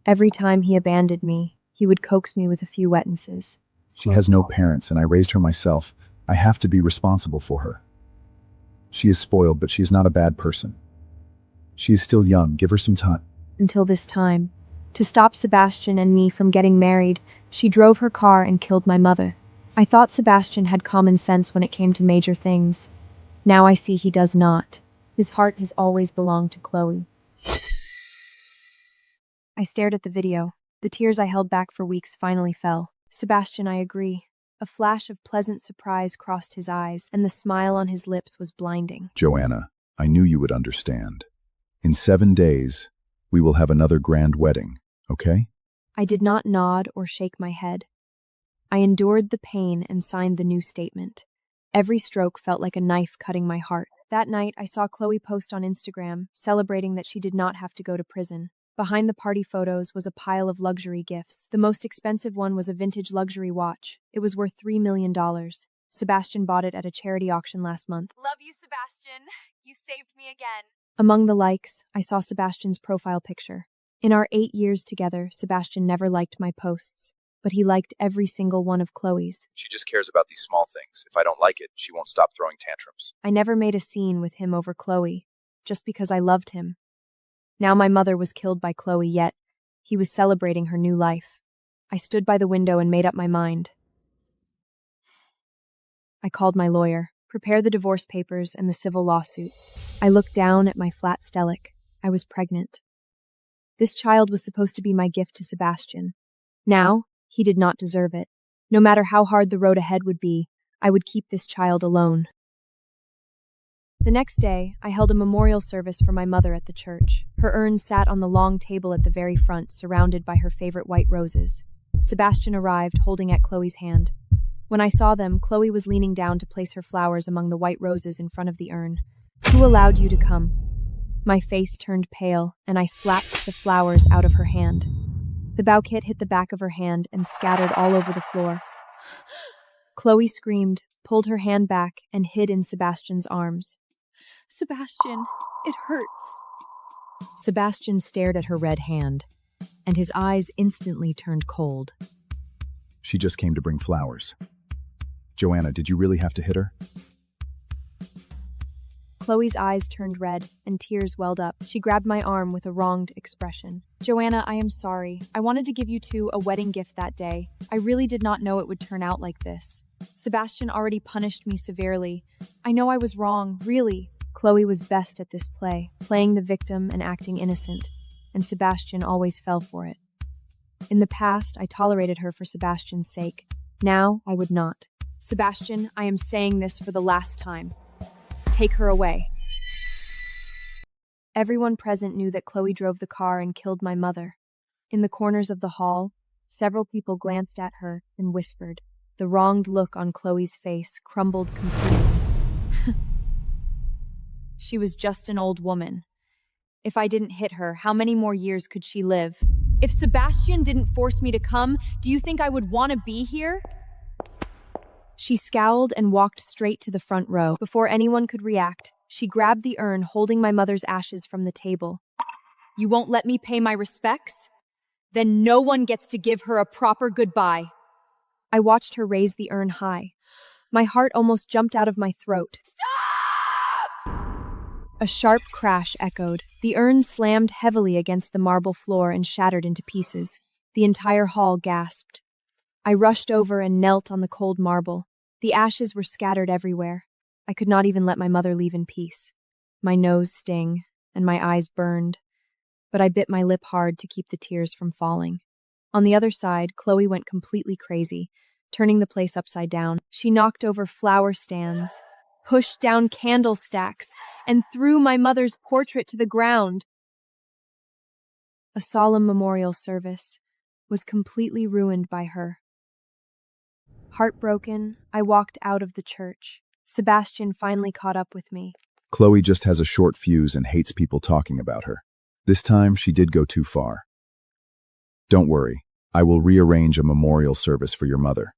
Every time he abandoned me, he would coax me with a few wetnesses. She has no parents, and I raised her myself. I have to be responsible for her. She is spoiled, but she is not a bad person. She is still young. Give her some time. Until this time, to stop Sebastian and me from getting married, she drove her car and killed my mother. I thought Sebastian had common sense when it came to major things. Now I see he does not. His heart has always belonged to Chloe. I stared at the video. The tears I held back for weeks finally fell. Sebastian, I agree. A flash of pleasant surprise crossed his eyes, and the smile on his lips was blinding. Joanna, I knew you would understand. In 7 days, we will have another grand wedding, okay? I did not nod or shake my head. I endured the pain and signed the new statement. Every stroke felt like a knife cutting my heart. That night, I saw Chloe post on Instagram, celebrating that she did not have to go to prison. Behind the party photos was a pile of luxury gifts. The most expensive one was a vintage luxury watch. It was worth $3 million. Sebastian bought it at a charity auction last month. Love you, Sebastian. You saved me again. Among the likes, I saw Sebastian's profile picture. In our 8 years together, Sebastian never liked my posts, but he liked every single one of Chloe's. She just cares about these small things. If I don't like it, she won't stop throwing tantrums. I never made a scene with him over Chloe, just because I loved him. Now my mother was killed by Chloe, yet he was celebrating her new life. I stood by the window and made up my mind. I called my lawyer, prepared the divorce papers and the civil lawsuit. I looked down at my flat stomach. I was pregnant. This child was supposed to be my gift to Sebastian. Now, he did not deserve it. No matter how hard the road ahead would be, I would keep this child alone. The next day, I held a memorial service for my mother at the church. Her urn sat on the long table at the very front, surrounded by her favorite white roses. Sebastian arrived, holding at Chloe's hand. When I saw them, Chloe was leaning down to place her flowers among the white roses in front of the urn. "Who allowed you to come?" My face turned pale, and I slapped the flowers out of her hand. The bouquet hit the back of her hand and scattered all over the floor. Chloe screamed, pulled her hand back, and hid in Sebastian's arms. Sebastian, it hurts. Sebastian stared at her red hand, and his eyes instantly turned cold. She just came to bring flowers. Joanna, did you really have to hit her? Chloe's eyes turned red, and tears welled up. She grabbed my arm with a wronged expression. "Joanna, I am sorry. I wanted to give you two a wedding gift that day. I really did not know it would turn out like this. Sebastian already punished me severely. I know I was wrong, really." Chloe was best at this play, playing the victim and acting innocent, and Sebastian always fell for it. In the past, I tolerated her for Sebastian's sake. Now, I would not. "Sebastian, I am saying this for the last time. Take her away." Everyone present knew that Chloe drove the car and killed my mother. In the corners of the hall, Several people glanced at her and whispered. The wronged look on Chloe's face crumbled completely. She was just an old woman. If I didn't hit her, how many more years could she live? If Sebastian didn't force me to come, do you think I would want to be here? She scowled and walked straight to the front row. Before anyone could react, she grabbed the urn holding my mother's ashes from the table. You won't let me pay my respects? Then no one gets to give her a proper goodbye. I watched her raise the urn high. My heart almost jumped out of my throat. Stop! A sharp crash echoed. The urn slammed heavily against the marble floor and shattered into pieces. The entire hall gasped. I rushed over and knelt on the cold marble. The ashes were scattered everywhere. I could not even let my mother leave in peace. My nose stung, and my eyes burned, but I bit my lip hard to keep the tears from falling. On the other side, Chloe went completely crazy, turning the place upside down. She knocked over flower stands, pushed down candle stacks, and threw my mother's portrait to the ground. A solemn memorial service was completely ruined by her. Heartbroken, I walked out of the church. Sebastian finally caught up with me. Chloe just has a short fuse and hates people talking about her. This time, she did go too far. Don't worry, I will rearrange a memorial service for your mother.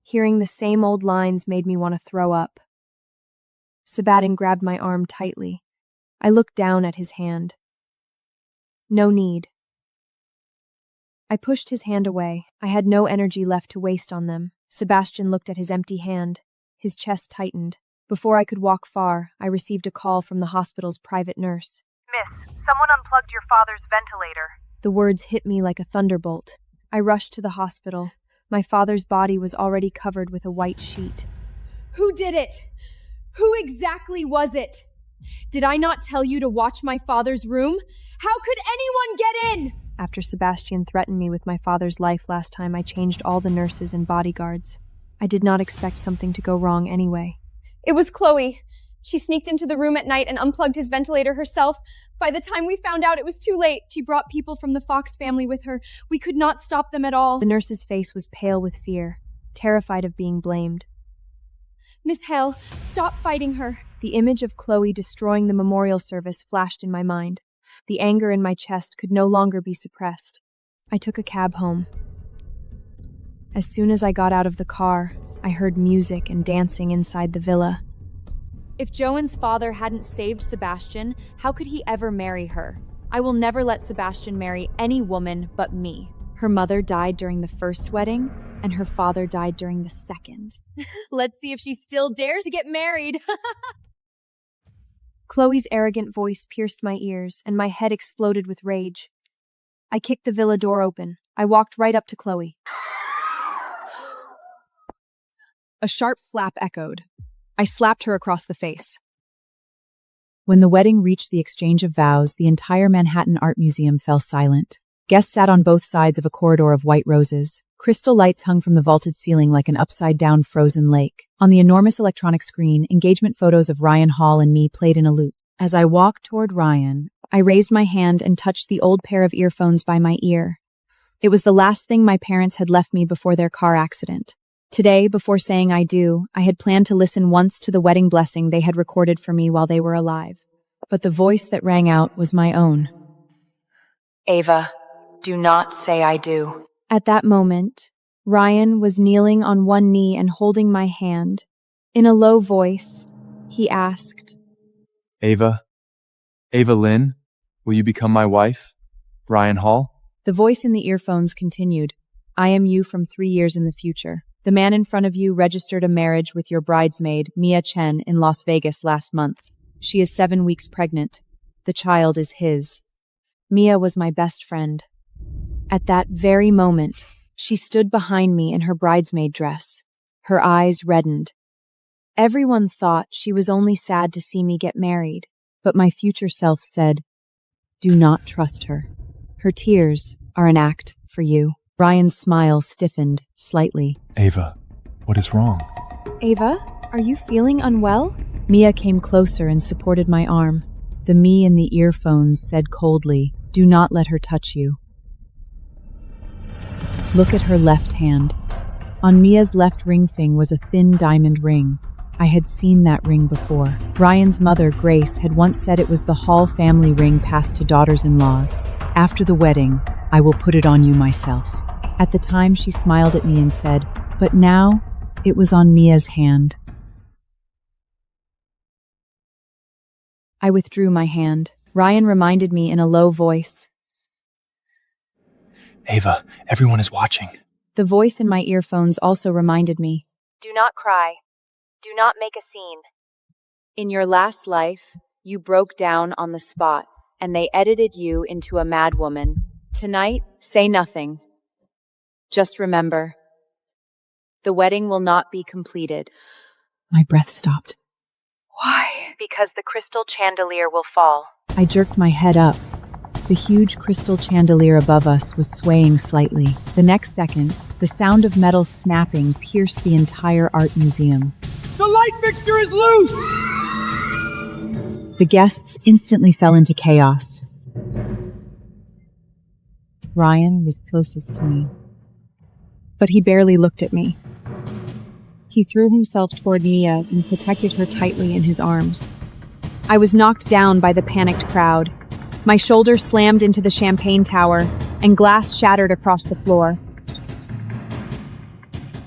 Hearing the same old lines made me want to throw up. Sebastian grabbed my arm tightly. I looked down at his hand. No need. I pushed his hand away. I had no energy left to waste on them. Sebastian looked at his empty hand. His chest tightened. Before I could walk far, I received a call from the hospital's private nurse. Miss, someone unplugged your father's ventilator. The words hit me like a thunderbolt. I rushed to the hospital. My father's body was already covered with a white sheet. Who did it? Who exactly was it? Did I not tell you to watch my father's room? How could anyone get in? After Sebastian threatened me with my father's life last time, I changed all the nurses and bodyguards. I did not expect something to go wrong anyway. It was Chloe. She sneaked into the room at night and unplugged his ventilator herself. By the time we found out, it was too late. She brought people from the Fox family with her. We could not stop them at all. The nurse's face was pale with fear, terrified of being blamed. Miss Hale, stop fighting her. The image of Chloe destroying the memorial service flashed in my mind. The anger in my chest could no longer be suppressed. I took a cab home. As soon as I got out of the car, I heard music and dancing inside the villa. If Joan's father hadn't saved Sebastian, how could he ever marry her? I will never let Sebastian marry any woman but me. Her mother died during the first wedding, and her father died during the second. Let's see if she still dares to get married. Chloe's arrogant voice pierced my ears, and my head exploded with rage. I kicked the villa door open. I walked right up to Chloe. A sharp slap echoed. I slapped her across the face. When the wedding reached the exchange of vows, the entire Manhattan Art Museum fell silent. Guests sat on both sides of a corridor of white roses. Crystal lights hung from the vaulted ceiling like an upside-down frozen lake. On the enormous electronic screen, engagement photos of Ryan Hall and me played in a loop. As I walked toward Ryan, I raised my hand and touched the old pair of earphones by my ear. It was the last thing my parents had left me before their car accident. Today, before saying I do, I had planned to listen once to the wedding blessing they had recorded for me while they were alive. But the voice that rang out was my own. Ava, do not say I do. At that moment, Ryan was kneeling on one knee and holding my hand. In a low voice, he asked, Ava Lynn, will you become my wife? Ryan Hall? The voice in the earphones continued, I am you from 3 years in the future. The man in front of you registered a marriage with your bridesmaid, Mia Chen, in Las Vegas last month. She is 7 weeks pregnant. The child is his. Mia was my best friend. At that very moment, she stood behind me in her bridesmaid dress. Her eyes reddened. Everyone thought she was only sad to see me get married, but my future self said, do not trust her. Her tears are an act for you. Ryan's smile stiffened slightly. Ava, what is wrong? Ava, are you feeling unwell? Mia came closer and supported my arm. The me in the earphones said coldly, do not let her touch you. Look at her left hand. On Mia's left ring finger was a thin diamond ring. I had seen that ring before. Ryan's mother, Grace, had once said it was the Hall family ring passed to daughters-in-laws. After the wedding, I will put it on you myself. At the time, she smiled at me and said, but now, it was on Mia's hand. I withdrew my hand. Ryan reminded me in a low voice. Ava, everyone is watching. The voice in my earphones also reminded me. Do not cry. Do not make a scene. In your last life, you broke down on the spot, and they edited you into a madwoman. Tonight, say nothing. Just remember, the wedding will not be completed. My breath stopped. Why? Because the crystal chandelier will fall. I jerked my head up. The huge crystal chandelier above us was swaying slightly. The next second, the sound of metal snapping pierced the entire art museum. The light fixture is loose! The guests instantly fell into chaos. Ryan was closest to me, but he barely looked at me. He threw himself toward Mia and protected her tightly in his arms. I was knocked down by the panicked crowd. My shoulder slammed into the champagne tower, and glass shattered across the floor.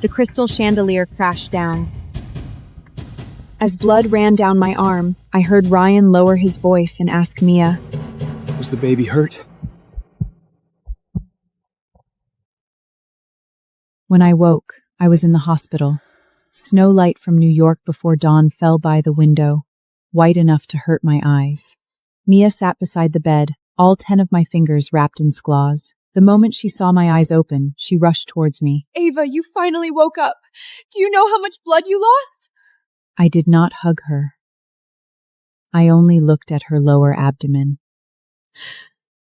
The crystal chandelier crashed down. As blood ran down my arm, I heard Ryan lower his voice and ask Mia, Was the baby hurt? When I woke, I was in the hospital. Snow light from New York before dawn fell by the window, white enough to hurt my eyes. Mia sat beside the bed, all 10 of my fingers wrapped in sclaws. The moment she saw my eyes open, she rushed towards me. Ava, you finally woke up. Do you know how much blood you lost? I did not hug her. I only looked at her lower abdomen.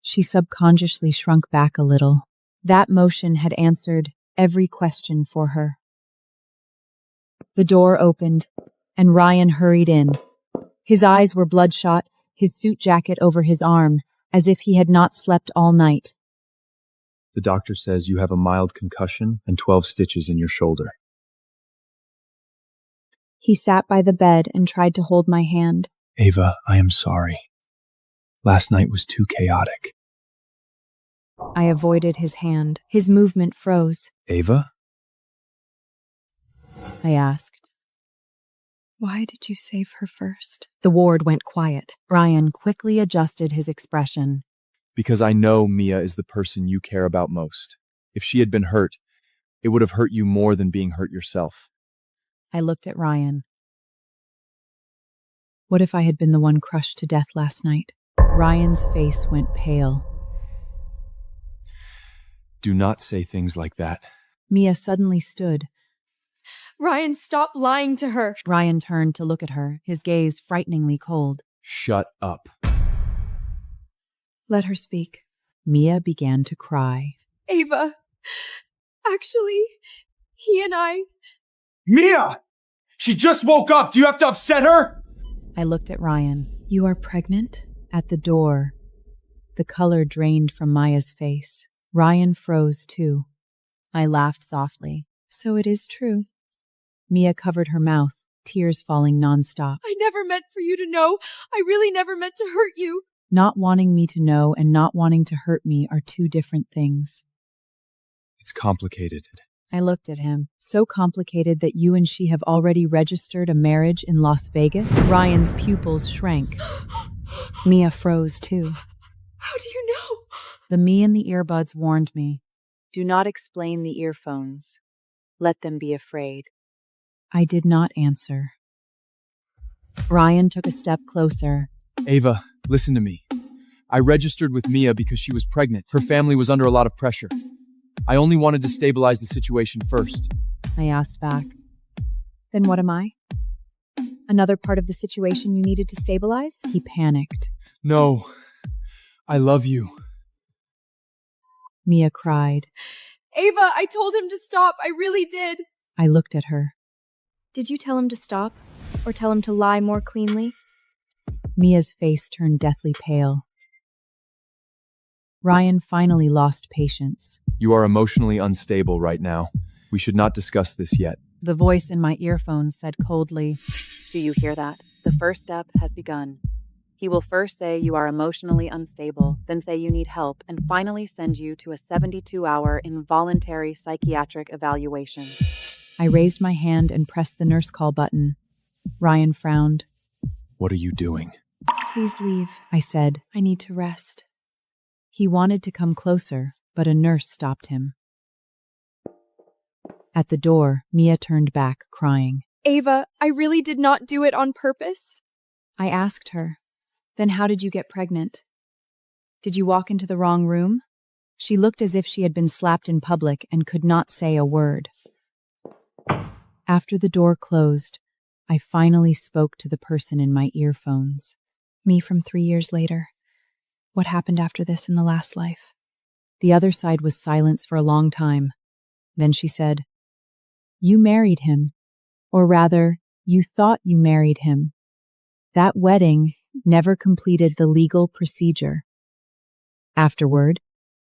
She subconsciously shrunk back a little. That motion had answered every question for her. The door opened, and Ryan hurried in. His eyes were bloodshot, his suit jacket over his arm, as if he had not slept all night. The doctor says you have a mild concussion and 12 stitches in your shoulder. He sat by the bed and tried to hold my hand. Ava, I am sorry. Last night was too chaotic. I avoided his hand. His movement froze. Ava? I asked. Why did you save her first? The ward went quiet. Ryan quickly adjusted his expression. Because I know Mia is the person you care about most. If she had been hurt, it would have hurt you more than being hurt yourself. I looked at Ryan. What if I had been the one crushed to death last night? Ryan's face went pale. Do not say things like that. Mia suddenly stood. Ryan, stop lying to her. Ryan turned to look at her, his gaze frighteningly cold. Shut up. Let her speak. Mia began to cry. Ava, actually, he and I... Mia! She just woke up! Do you have to upset her? I looked at Ryan. You are pregnant? At the door, the color drained from Maya's face. Ryan froze too. I laughed softly. So it is true. Mia covered her mouth, tears falling nonstop. I never meant for you to know. I really never meant to hurt you. Not wanting me to know and not wanting to hurt me are two different things. It's complicated. I looked at him. So complicated that you and she have already registered a marriage in Las Vegas? Ryan's pupils shrank. Mia froze too. How do you know? The me in the earbuds warned me. Do not explain the earphones. Let them be afraid. I did not answer. Ryan took a step closer. Ava, listen to me. I registered with Mia because she was pregnant. Her family was under a lot of pressure. I only wanted to stabilize the situation first. I asked back. Then what am I? Another part of the situation you needed to stabilize? He panicked. No, I love you. Mia cried. Ava, I told him to stop. I really did. I looked at her. Did you tell him to stop? Or tell him to lie more cleanly? Mia's face turned deathly pale. Ryan finally lost patience. You are emotionally unstable right now. We should not discuss this yet. The voice in my earphones said coldly, "Do you hear that? The first step has begun. He will first say you are emotionally unstable, then say you need help, and finally send you to a 72-hour involuntary psychiatric evaluation." I raised my hand and pressed the nurse call button. Ryan frowned. What are you doing? Please leave, I said. I need to rest. He wanted to come closer, but a nurse stopped him. At the door, Mia turned back, crying. Ava, I really did not do it on purpose. I asked her, "Then how did you get pregnant? Did you walk into the wrong room?" She looked as if she had been slapped in public and could not say a word. After the door closed, I finally spoke to the person in my earphones. Me from 3 years later. What happened after this in the last life? The other side was silence for a long time. Then she said, "You married him. Or rather, you thought you married him. That wedding never completed the legal procedure. Afterward,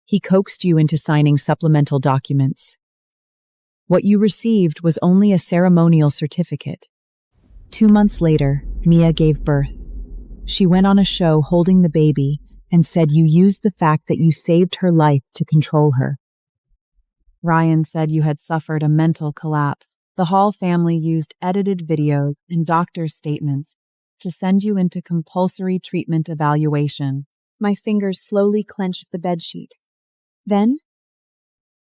he coaxed you into signing supplemental documents. What you received was only a ceremonial certificate. 2 months later, Mia gave birth. She went on a show holding the baby and said you used the fact that you saved her life to control her. Ryan said you had suffered a mental collapse. The Hall family used edited videos and doctor's statements to send you into compulsory treatment evaluation." My fingers slowly clenched the bedsheet. Then,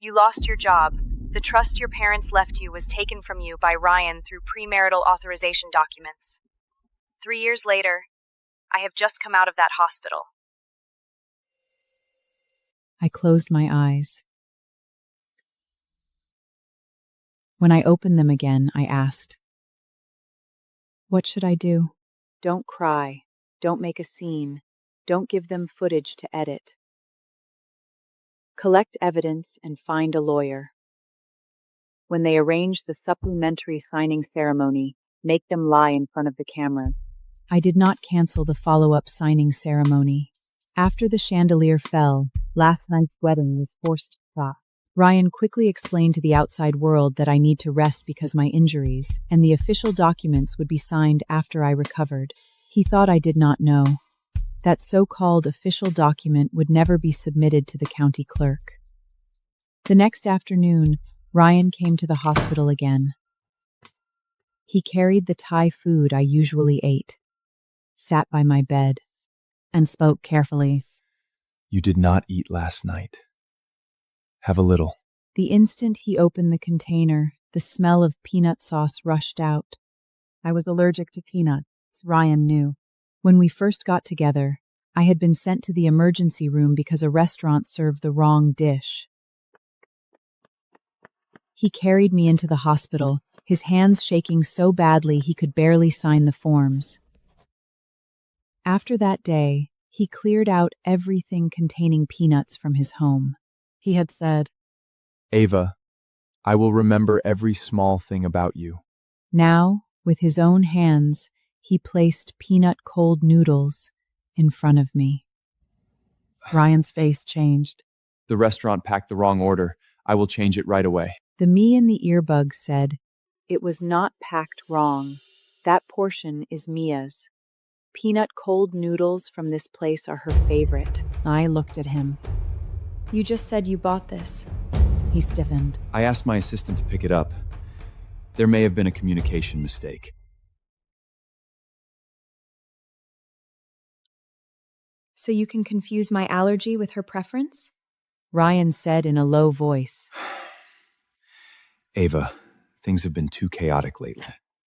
You lost your job. The trust your parents left you was taken from you by Ryan through premarital authorization documents. 3 years later, I have just come out of that hospital. I closed my eyes. When I opened them again, I asked, "What should I do?" Don't cry. Don't make a scene. Don't give them footage to edit. Collect evidence and find a lawyer. When they arrange the supplementary signing ceremony, make them lie in front of the cameras. I did not cancel the follow-up signing ceremony. After the chandelier fell, last night's wedding was forced to stop. Ryan quickly explained to the outside world that I need to rest because my injuries, and the official documents would be signed after I recovered. He thought I did not know. That so-called official document would never be submitted to the county clerk. The next afternoon, Ryan came to the hospital again. He carried the Thai food I usually ate, sat by my bed, and spoke carefully. You did not eat last night. Have a little. The instant he opened the container, the smell of peanut sauce rushed out. I was allergic to peanuts, Ryan knew. When we first got together, I had been sent to the emergency room because a restaurant served the wrong dish. He carried me into the hospital, his hands shaking so badly he could barely sign the forms. After that day, he cleared out everything containing peanuts from his home. He had said, Ava, I will remember every small thing about you. Now, with his own hands, he placed peanut cold noodles in front of me. Ryan's face changed. The restaurant packed the wrong order. I will change it right away. The me in the earbug said, It was not packed wrong. That portion is Mia's. Peanut cold noodles from this place are her favorite. I looked at him. You just said you bought this. He stiffened. I asked my assistant to pick it up. There may have been a communication mistake. So you can confuse my allergy with her preference? Ryan said in a low voice. Ava, things have been too chaotic lately.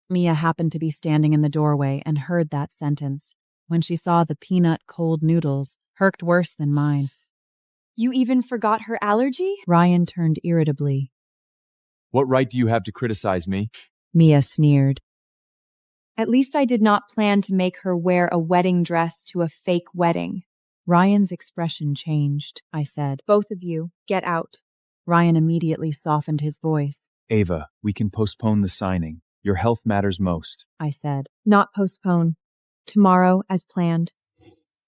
Mia happened to be standing in the doorway and heard that sentence. When she saw the peanut cold noodles, hurked worse than mine. You even forgot her allergy? Ryan turned irritably. What right do you have to criticize me? Mia sneered. At least I did not plan to make her wear a wedding dress to a fake wedding. Ryan's expression changed. I said, Both of you, get out. Ryan immediately softened his voice. Ava, we can postpone the signing. Your health matters most. I said. Not postpone. Tomorrow, as planned.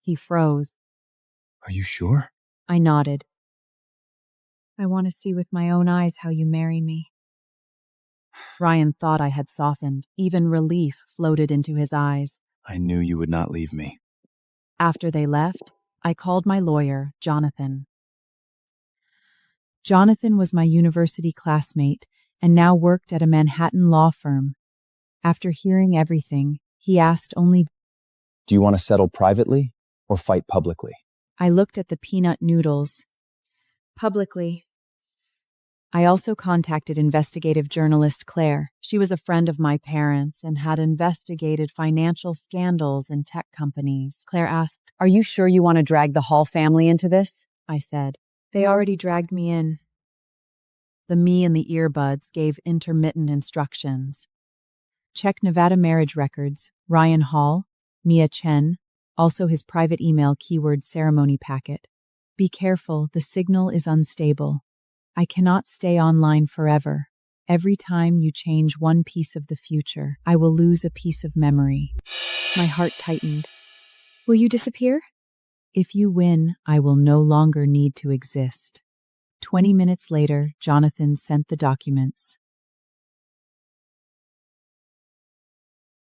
He froze. Are you sure? I nodded. I want to see with my own eyes how you marry me. Ryan thought I had softened. Even relief floated into his eyes. I knew you would not leave me. After they left, I called my lawyer, Jonathan. Jonathan was my university classmate and now worked at a Manhattan law firm. After hearing everything, he asked only, Do you want to settle privately or fight publicly? I looked at the peanut noodles. Publicly. I also contacted investigative journalist Claire. She was a friend of my parents and had investigated financial scandals in tech companies. Claire asked, Are you sure you want to drag the Hall family into this? I said. They already dragged me in. The me in the earbuds gave intermittent instructions. Check Nevada marriage records, Ryan Hall, Mia Chen, also his private email keyword ceremony packet. Be careful, the signal is unstable. I cannot stay online forever. Every time you change one piece of the future, I will lose a piece of memory. My heart tightened. Will you disappear? If you win, I will no longer need to exist. 20 minutes later, Jonathan sent the documents.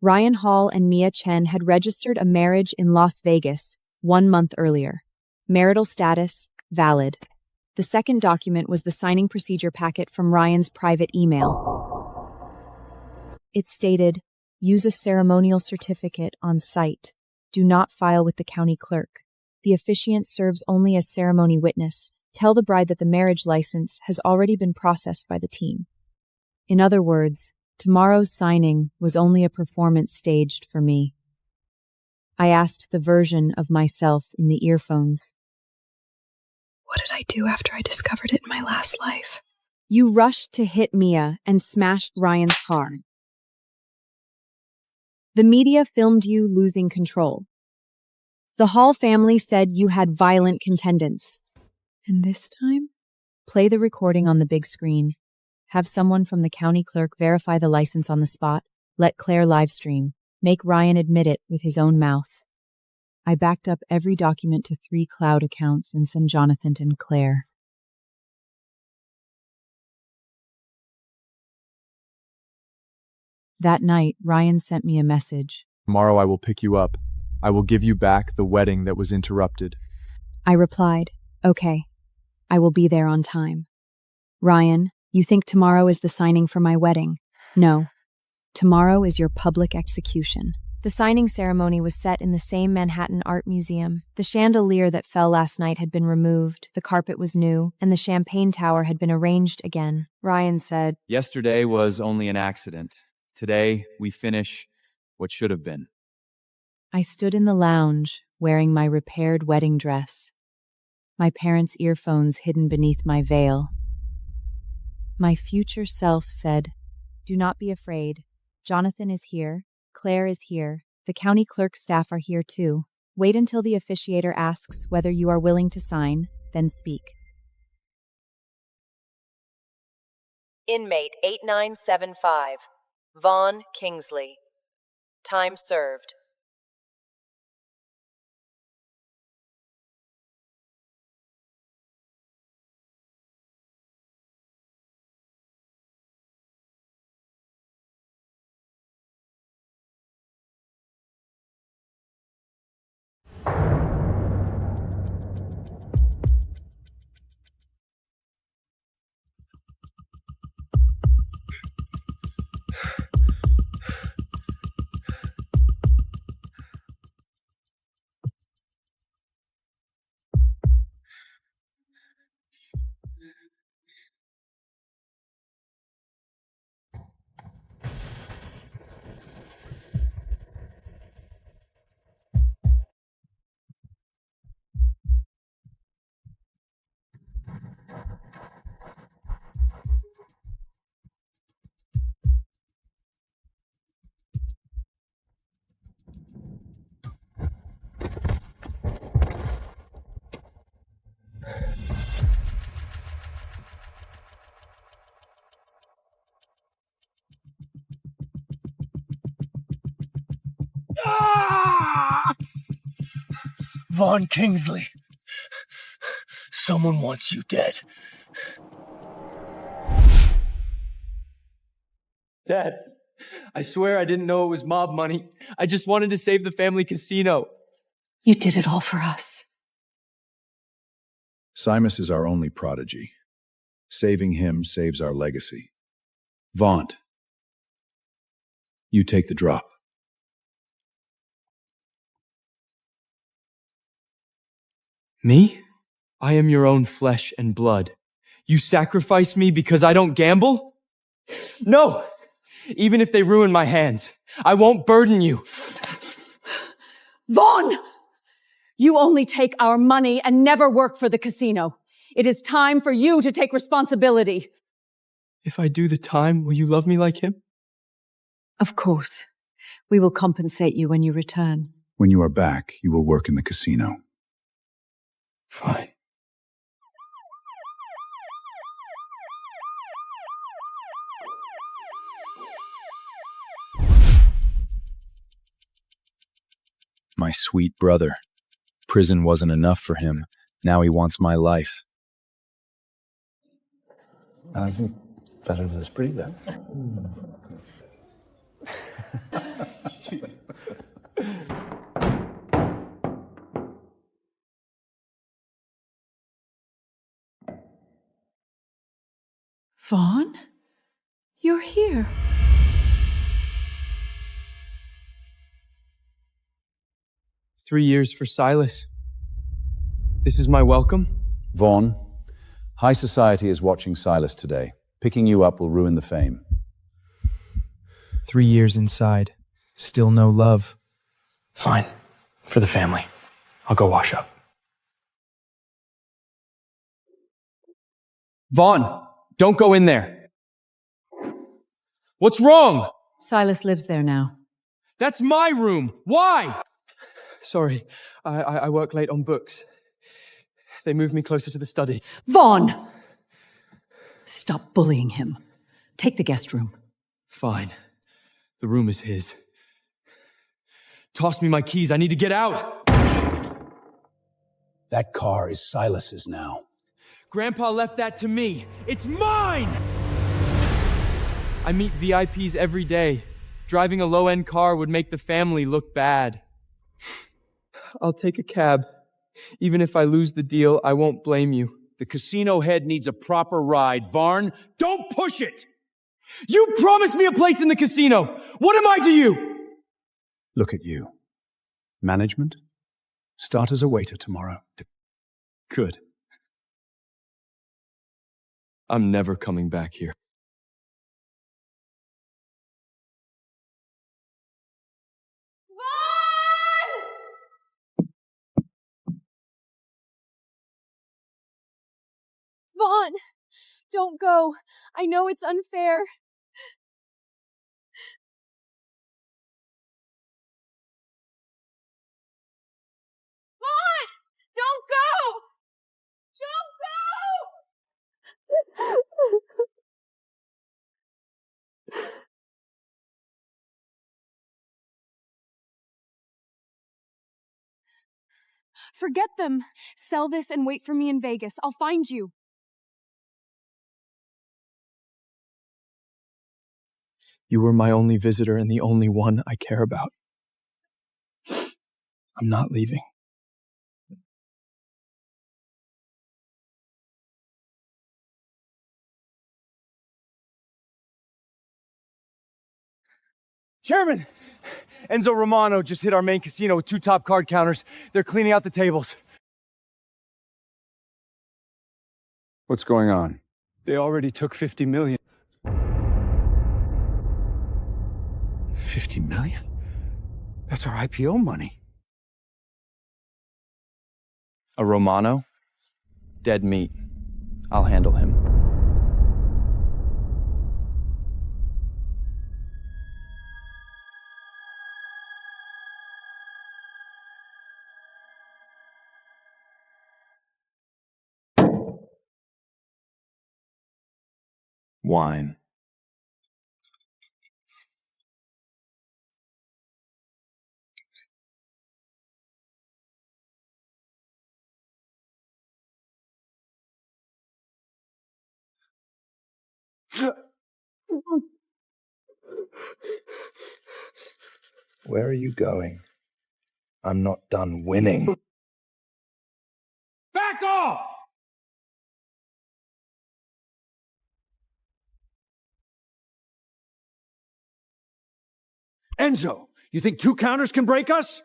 Ryan Hall and Mia Chen had registered a marriage in Las Vegas 1 month earlier. Marital status, valid. The second document was the signing procedure packet from Ryan's private email. It stated, use a ceremonial certificate on site. Do not file with the county clerk. The officiant serves only as ceremony witness. Tell the bride that the marriage license has already been processed by the team. In other words, tomorrow's signing was only a performance staged for me. I asked the version of myself in the earphones. What did I do after I discovered it in my last life? You rushed to hit Mia and smashed Ryan's car. The media filmed you losing control. The Hall family said you had violent contendants. And this time? Play the recording on the big screen. Have someone from the county clerk verify the license on the spot. Let Claire livestream. Make Ryan admit it with his own mouth. I backed up every document to 3 cloud accounts and sent Jonathan and Claire. That night, Ryan sent me a message. Tomorrow I will pick you up. I will give you back the wedding that was interrupted. I replied, okay. I will be there on time. Ryan, you think tomorrow is the signing for my wedding? No. Tomorrow is your public execution. The signing ceremony was set in the same Manhattan Art Museum. The chandelier that fell last night had been removed, the carpet was new, and the champagne tower had been arranged again. Ryan said, Yesterday was only an accident. Today, we finish what should have been. I stood in the lounge, wearing my repaired wedding dress. My parents' earphones hidden beneath my veil. My future self said, Do not be afraid. Jonathan is here. Claire is here. The county clerk staff are here too. Wait until the officiator asks whether you are willing to sign, then speak. Inmate 8975, Vaughn Kingsley. Time served. Vaughn Kingsley. Someone wants you dead. Dad, I swear I didn't know it was mob money. I just wanted to save the family casino. You did it all for us. Simus is our only prodigy. Saving him saves our legacy. Vaunt, you take the drop. Me? I am your own flesh and blood. You sacrifice me because I don't gamble? No! Even if they ruin my hands, I won't burden you. Vaughn! You only take our money and never work for the casino. It is time for you to take responsibility. If I do the time, will you love me like him? Of course. We will compensate you when you return. When you are back, you will work in the casino. Fine. My sweet brother. Prison wasn't enough for him. Now he wants my life. I think that is pretty bad. Vaughn? You're here. "3 years for Silas. This is my welcome?" Vaughn, high society is watching Silas today. Picking you up will ruin the fame. 3 years inside. Still no love. Fine. For the family. I'll go wash up. Vaughn, don't go in there. What's wrong? Silas lives there now. That's my room. Why? Sorry, I work late on books. They moved me closer to the study. Vaughn! Stop bullying him. Take the guest room. Fine. The room is his. Toss me my keys. I need to get out. That car is Silas's now. Grandpa left that to me. It's mine! I meet VIPs every day. Driving a low-end car would make the family look bad. I'll take a cab. Even if I lose the deal, I won't blame you. The casino head needs a proper ride. Varn, don't push it! You promised me a place in the casino! What am I to you? Look at you. Management? Start as a waiter tomorrow. Good. I'm never coming back here. Vaughn, don't go. I know it's unfair. Vaughn, don't go! Don't go! Forget them. Sell this and wait for me in Vegas. I'll find you. You were my only visitor and the only one I care about. I'm not leaving. Chairman! Enzo Romano just hit our main casino with 2 top card counters. They're cleaning out the tables. What's going on? They already took 50 million. 50 million? That's our IPO money. A Romano? Dead meat. I'll handle him. Wine. Where are you going? I'm not done winning. Back off! Enzo, you think 2 counters can break us?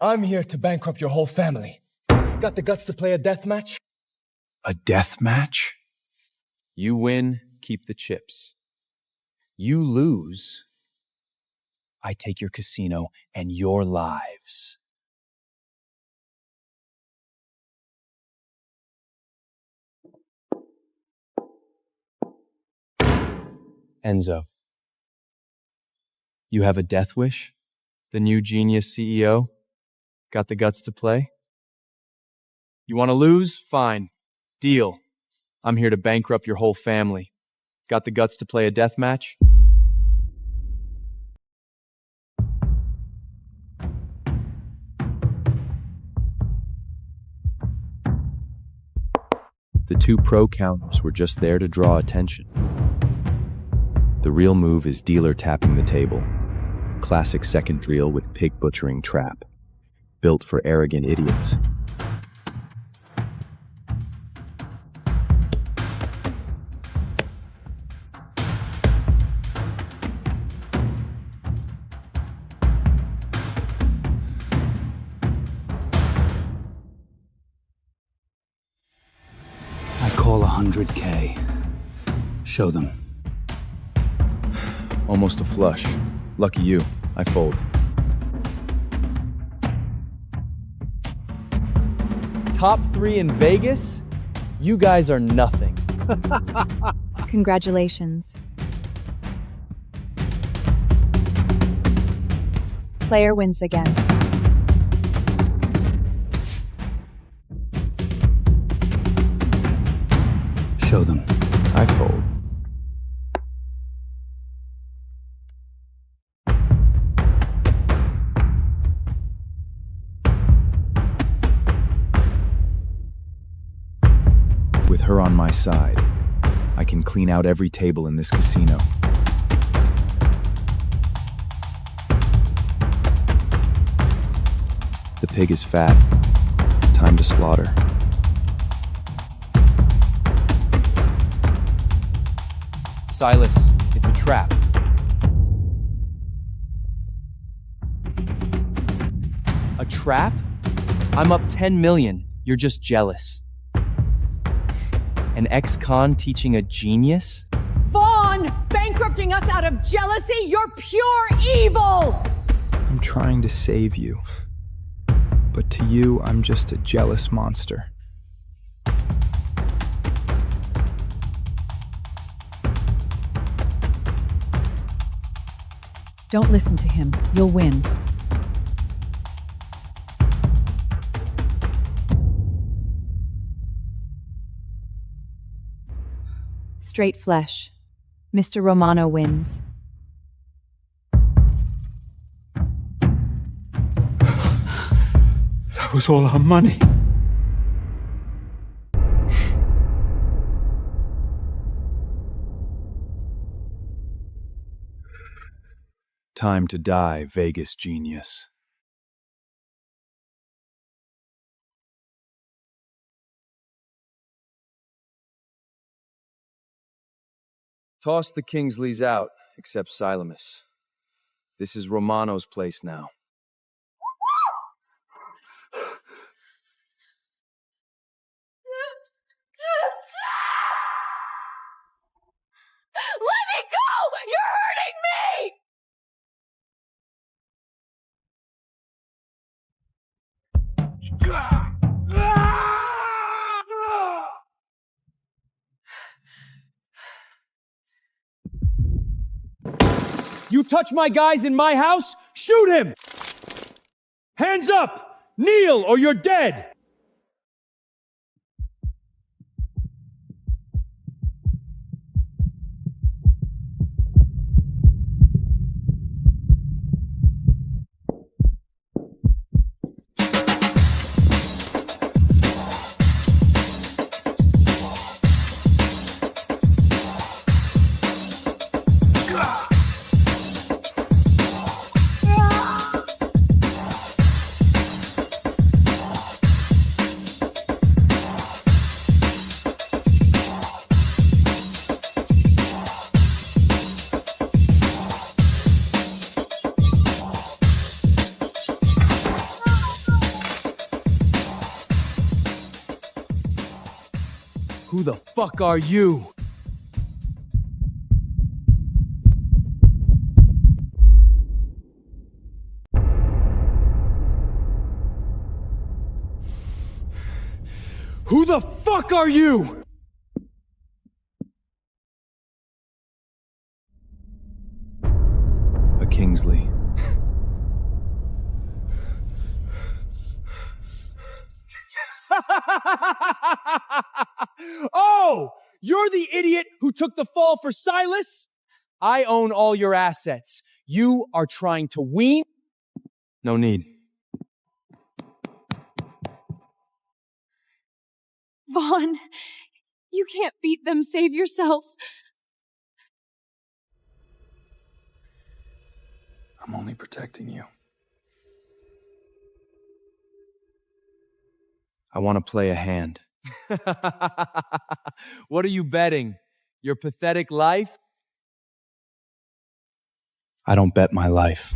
I'm here to bankrupt your whole family. Got the guts to play a death match? A death match? You win, keep the chips. You lose, I take your casino and your lives. Enzo, you have a death wish? The new genius CEO? Got the guts to play? You want to lose? Fine. Deal. I'm here to bankrupt your whole family. Got the guts to play a death match? The 2 pro counters were just there to draw attention. The real move is dealer tapping the table. Classic second reel with pig butchering trap. Built for arrogant idiots. I call 100K. Show them. Almost a flush. Lucky you. I fold. Top 3 in Vegas? You guys are nothing. Congratulations. Player wins again. Show them. I fold. With her on my side, I can clean out every table in this casino. The pig is fat. Time to slaughter. Silas, it's a trap. A trap? I'm up 10 million. You're just jealous. An ex-con teaching a genius? Vaughn! Bankrupting us out of jealousy? You're pure evil! I'm trying to save you. But to you, I'm just a jealous monster. Don't listen to him. You'll win. Straight flesh. Mr. Romano wins. That was all our money. Time to die, Vegas genius. Toss the Kingsleys out, except Silamus. This is Romano's place now. Let me go! You're hurting me! You touch my guys in my house? Shoot him! Hands up! Kneel or you're dead! Who the fuck are you? Who the fuck are you? A Kingsley. Oh! You're the idiot who took the fall for Silas? I own all your assets. You are trying to wean? No need. Vaughn, you can't beat them. Save yourself. I'm only protecting you. I want to play a hand. What are you betting? Your pathetic life? I don't bet my life.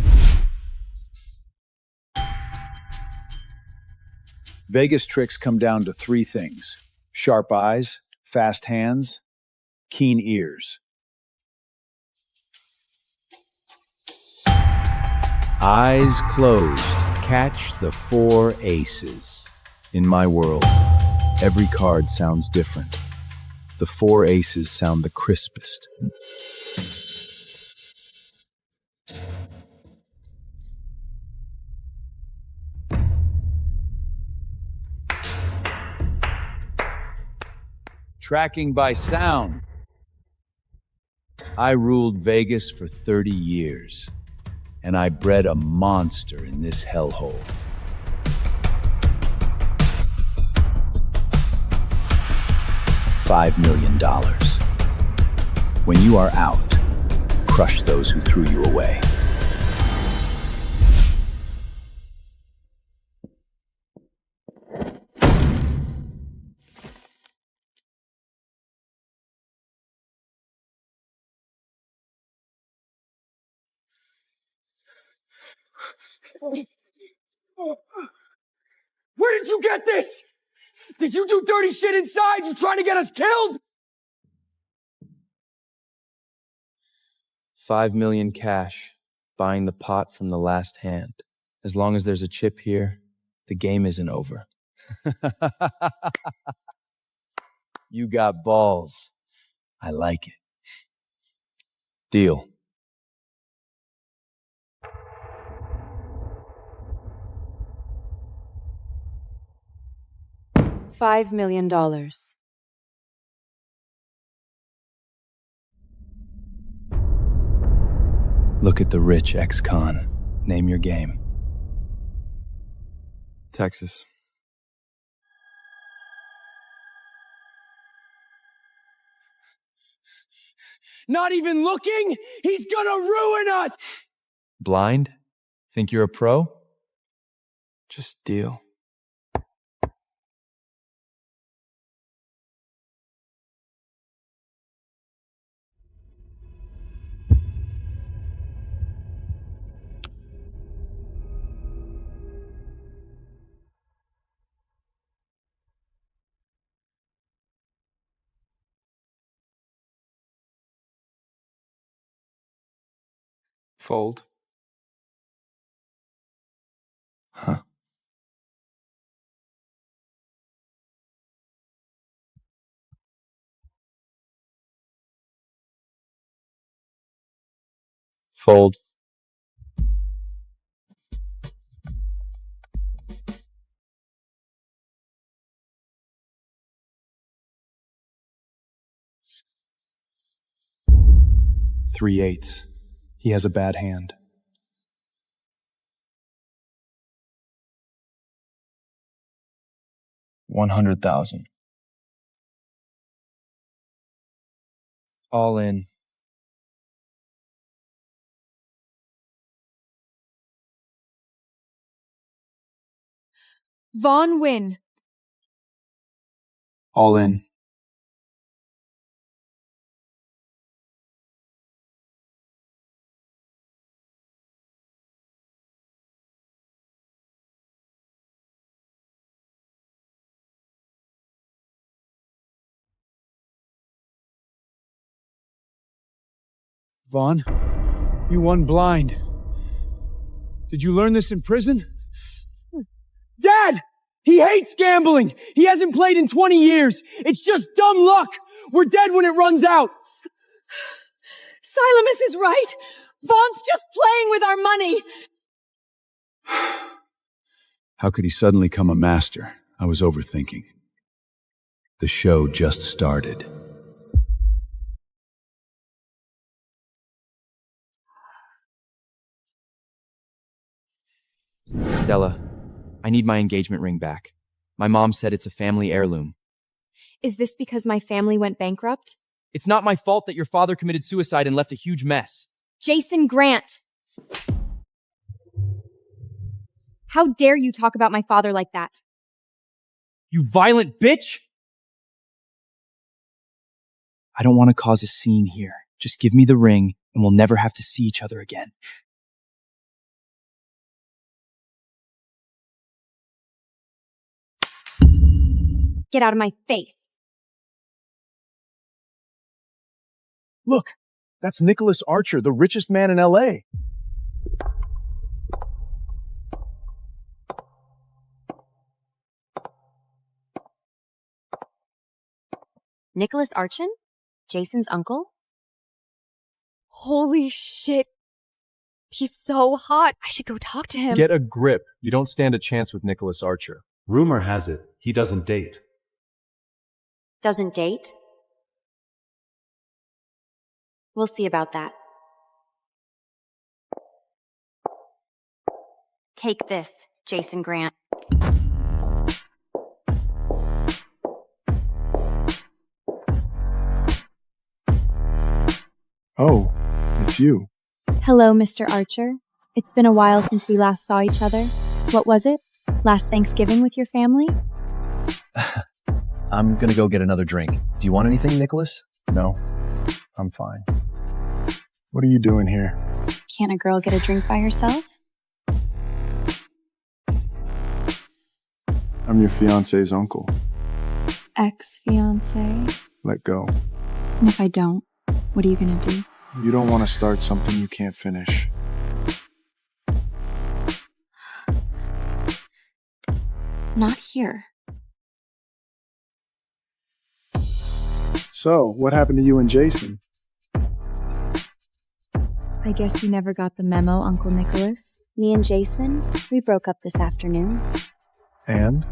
Vegas tricks come down to three things: sharp eyes, fast hands, keen ears. Eyes closed. Catch the 4 aces. In my world, every card sounds different. The 4 aces sound the crispest. Tracking by sound. I ruled Vegas for 30 years, and I bred a monster in this hellhole. $5 million. When you are out, crush those who threw you away. Where did you get this? Did you do dirty shit inside? You trying to get us killed? 5 million cash, buying the pot from the last hand. As long as there's a chip here, the game isn't over. You got balls. I like it. Deal. $5 million. Look at the rich ex-con. Name your game. Texas. Not even looking? He's gonna ruin us! Blind? Think you're a pro? Just deal. Fold. Huh. Fold. Three eights. He has a bad hand. $100,000. All in. Vaughn win. All in. Vaughn, you won blind. Did you learn this in prison? Dad! He hates gambling! He hasn't played in 20 years! It's just dumb luck! We're dead when it runs out! Silamus is right! Vaughn's just playing with our money! How could he suddenly become a master? I was overthinking. The show just started. Stella, I need my engagement ring back. My mom said it's a family heirloom. Is this because my family went bankrupt? It's not my fault that your father committed suicide and left a huge mess. Jason Grant! How dare you talk about my father like that? You violent bitch! I don't want to cause a scene here. Just give me the ring and we'll never have to see each other again. Get out of my face. Look, that's Nicholas Archer, the richest man in L.A. Nicholas Archer? Jason's uncle? Holy shit. He's so hot. I should go talk to him. Get a grip. You don't stand a chance with Nicholas Archer. Rumor has it, he doesn't date. Doesn't date? We'll see about that. Take this, Jason Grant. Oh, it's you. Hello, Mr. Archer. It's been a while since we last saw each other. What was it? Last Thanksgiving with your family? I'm gonna go get another drink. Do you want anything, Nicholas? No, I'm fine. What are you doing here? Can't a girl get a drink by herself? I'm your fiance's uncle. Ex-fiance? Let go. And if I don't, what are you gonna do? You don't want to start something you can't finish. Not here. So, what happened to you and Jason? I guess you never got the memo, Uncle Nicholas. Me and Jason, we broke up this afternoon. And?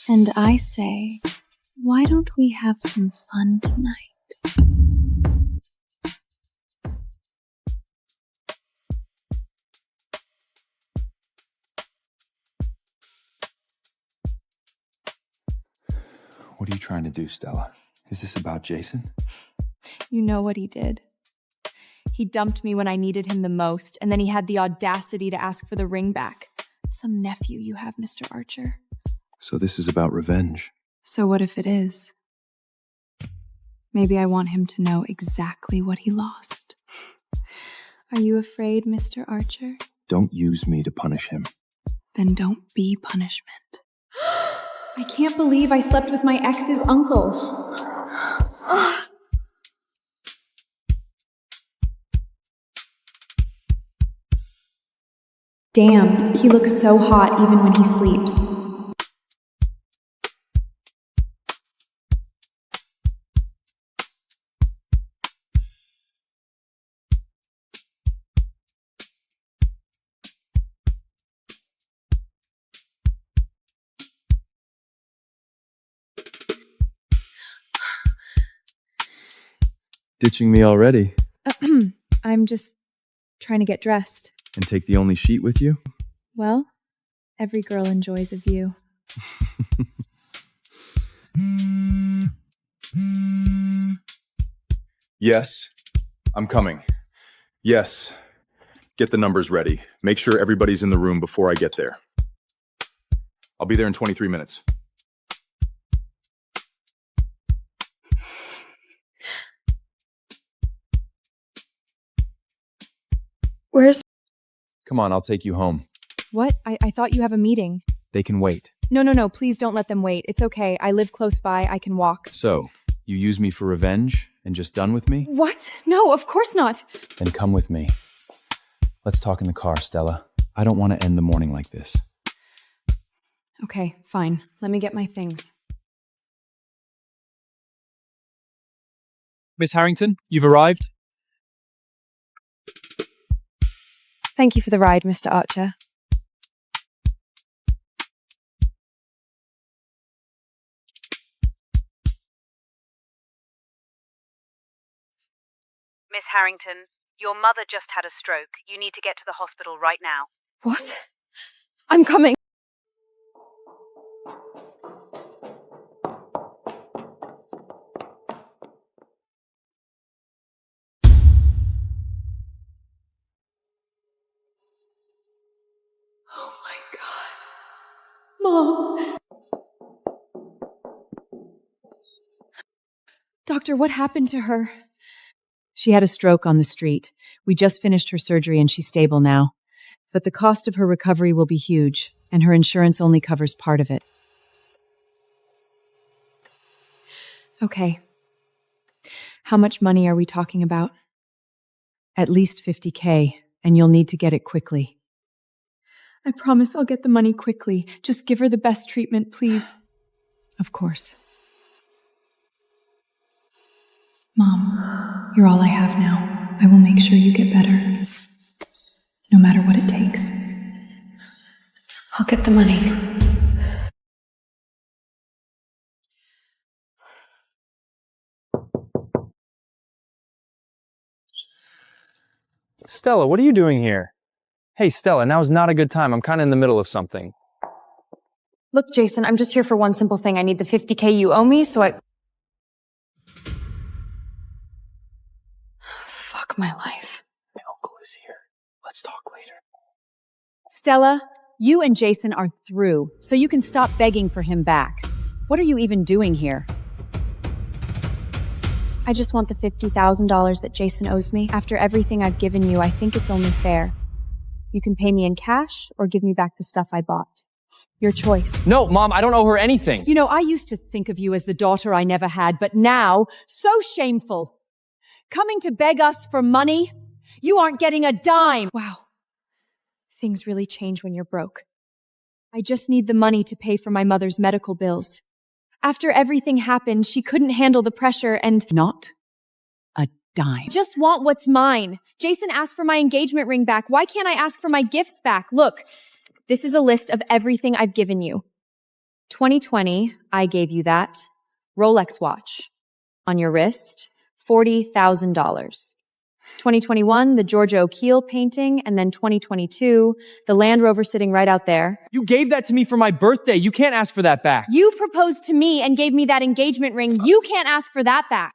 And I say, why don't we have some fun tonight? What are you trying to do, Stella? Is this about Jason? You know what he did. He dumped me when I needed him the most, and then he had the audacity to ask for the ring back. Some nephew you have, Mr. Archer. So this is about revenge. So what if it is? Maybe I want him to know exactly what he lost. Are you afraid, Mr. Archer? Don't use me to punish him. Then don't be punishment. I can't believe I slept with my ex's uncle. Damn, he looks so hot even when he sleeps. Ditching me already? I'm just trying to get dressed. And take the only sheet with you? Well, every girl enjoys a view. Yes, I'm coming. Yes. Get the numbers ready. Make sure everybody's in the room before I get there. I'll be there in 23 minutes. Where's... Come on, I'll take you home. What? I thought you have a meeting. They can wait. No, please don't let them wait. It's okay. I live close by. I can walk. So, you use me for revenge, and just done with me? What? No, of course not. Then come with me. Let's talk in the car, Stella. I don't want to end the morning like this. Okay, fine. Let me get my things. Miss Harrington, you've arrived. Thank you for the ride, Mr. Archer. Miss Harrington, your mother just had a stroke. You need to get to the hospital right now. What? I'm coming. Oh my God. Mom. Doctor, what happened to her? She had a stroke on the street. We just finished her surgery and she's stable now. But the cost of her recovery will be huge, and her insurance only covers part of it. Okay. How much money are we talking about? At least $50,000, and you'll need to get it quickly. I promise I'll get the money quickly. Just give her the best treatment, please. Of course. Mom, you're all I have now. I will make sure you get better. No matter what it takes. I'll get the money. Stella, what are you doing here? Hey, Stella, now's not a good time. I'm kind of in the middle of something. Look, Jason, I'm just here for one simple thing. I need the $50,000 you owe me, so I... Fuck my life. My uncle is here. Let's talk later. Stella, you and Jason are through, so you can stop begging for him back. What are you even doing here? I just want the $50,000 that Jason owes me. After everything I've given you, I think it's only fair. You can pay me in cash or give me back the stuff I bought. Your choice. No, Mom, I don't owe her anything. You know, I used to think of you as the daughter I never had, but now, so shameful. Coming to beg us for money? You aren't getting a dime. Wow. Things really change when you're broke. I just need the money to pay for my mother's medical bills. After everything happened, she couldn't handle the pressure and— Not a dime. Just want what's mine. Jason asked for my engagement ring back. Why can't I ask for my gifts back? Look, this is a list of everything I've given you. 2020, I gave you that. Rolex watch. On your wrist, $40,000. 2021, the Georgia O'Keel painting, and then 2022, the Land Rover sitting right out there. You gave that to me for my birthday. You can't ask for that back. You proposed to me and gave me that engagement ring. You can't ask for that back.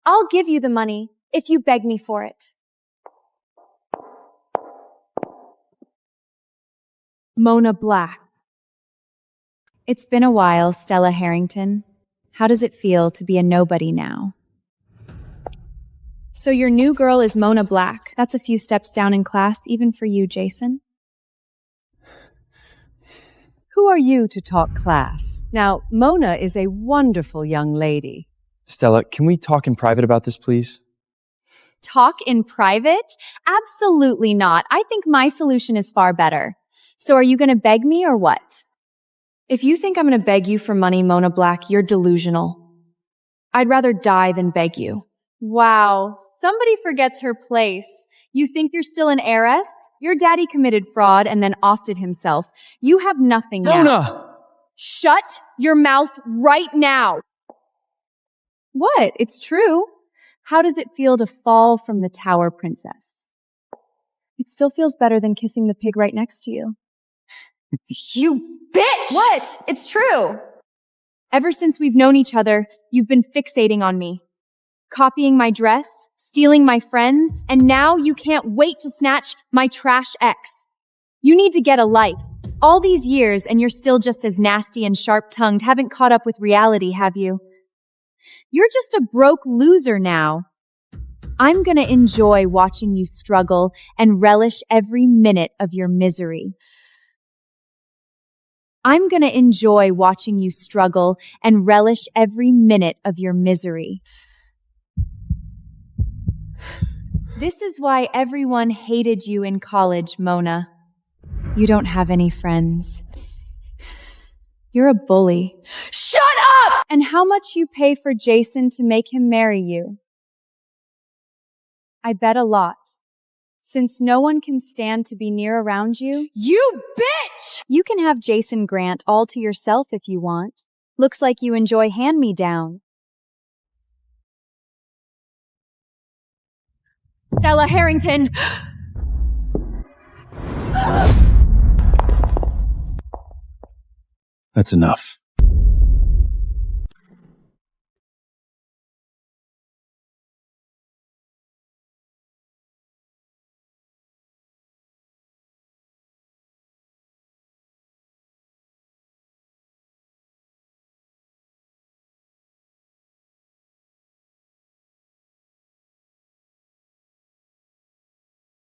I'll give you the money if you beg me for it. Mona Black. It's been a while, Stella Harrington. How does it feel to be a nobody now? So your new girl is Mona Black. That's a few steps down in class, even for you, Jason. Who are you to talk class? Now, Mona is a wonderful young lady. Stella, can we talk in private about this, please? Talk in private? Absolutely not. I think my solution is far better. So are you going to beg me or what? If you think I'm going to beg you for money, Mona Black, you're delusional. I'd rather die than beg you. Wow, somebody forgets her place. You think you're still an heiress? Your daddy committed fraud and then offed himself. You have nothing now. Mona! Shut your mouth right now. What? It's true. How does it feel to fall from the tower, princess? It still feels better than kissing the pig right next to you. You bitch! What? It's true. Ever since we've known each other, you've been fixating on me. Copying my dress, stealing my friends, and now you can't wait to snatch my trash ex. You need to get a life. All these years and you're still just as nasty and sharp-tongued, haven't caught up with reality, have you? You're just a broke loser now. I'm gonna enjoy watching you struggle and relish every minute of your misery. I'm gonna enjoy watching you struggle and relish every minute of your misery. This is why everyone hated you in college, Mona. You don't have any friends. You're a bully. Shut up! And how much you pay for Jason to make him marry you? I bet a lot. Since no one can stand to be near around you. You bitch! You can have Jason Grant all to yourself if you want. Looks like you enjoy hand-me-down. Stella Harrington! That's enough.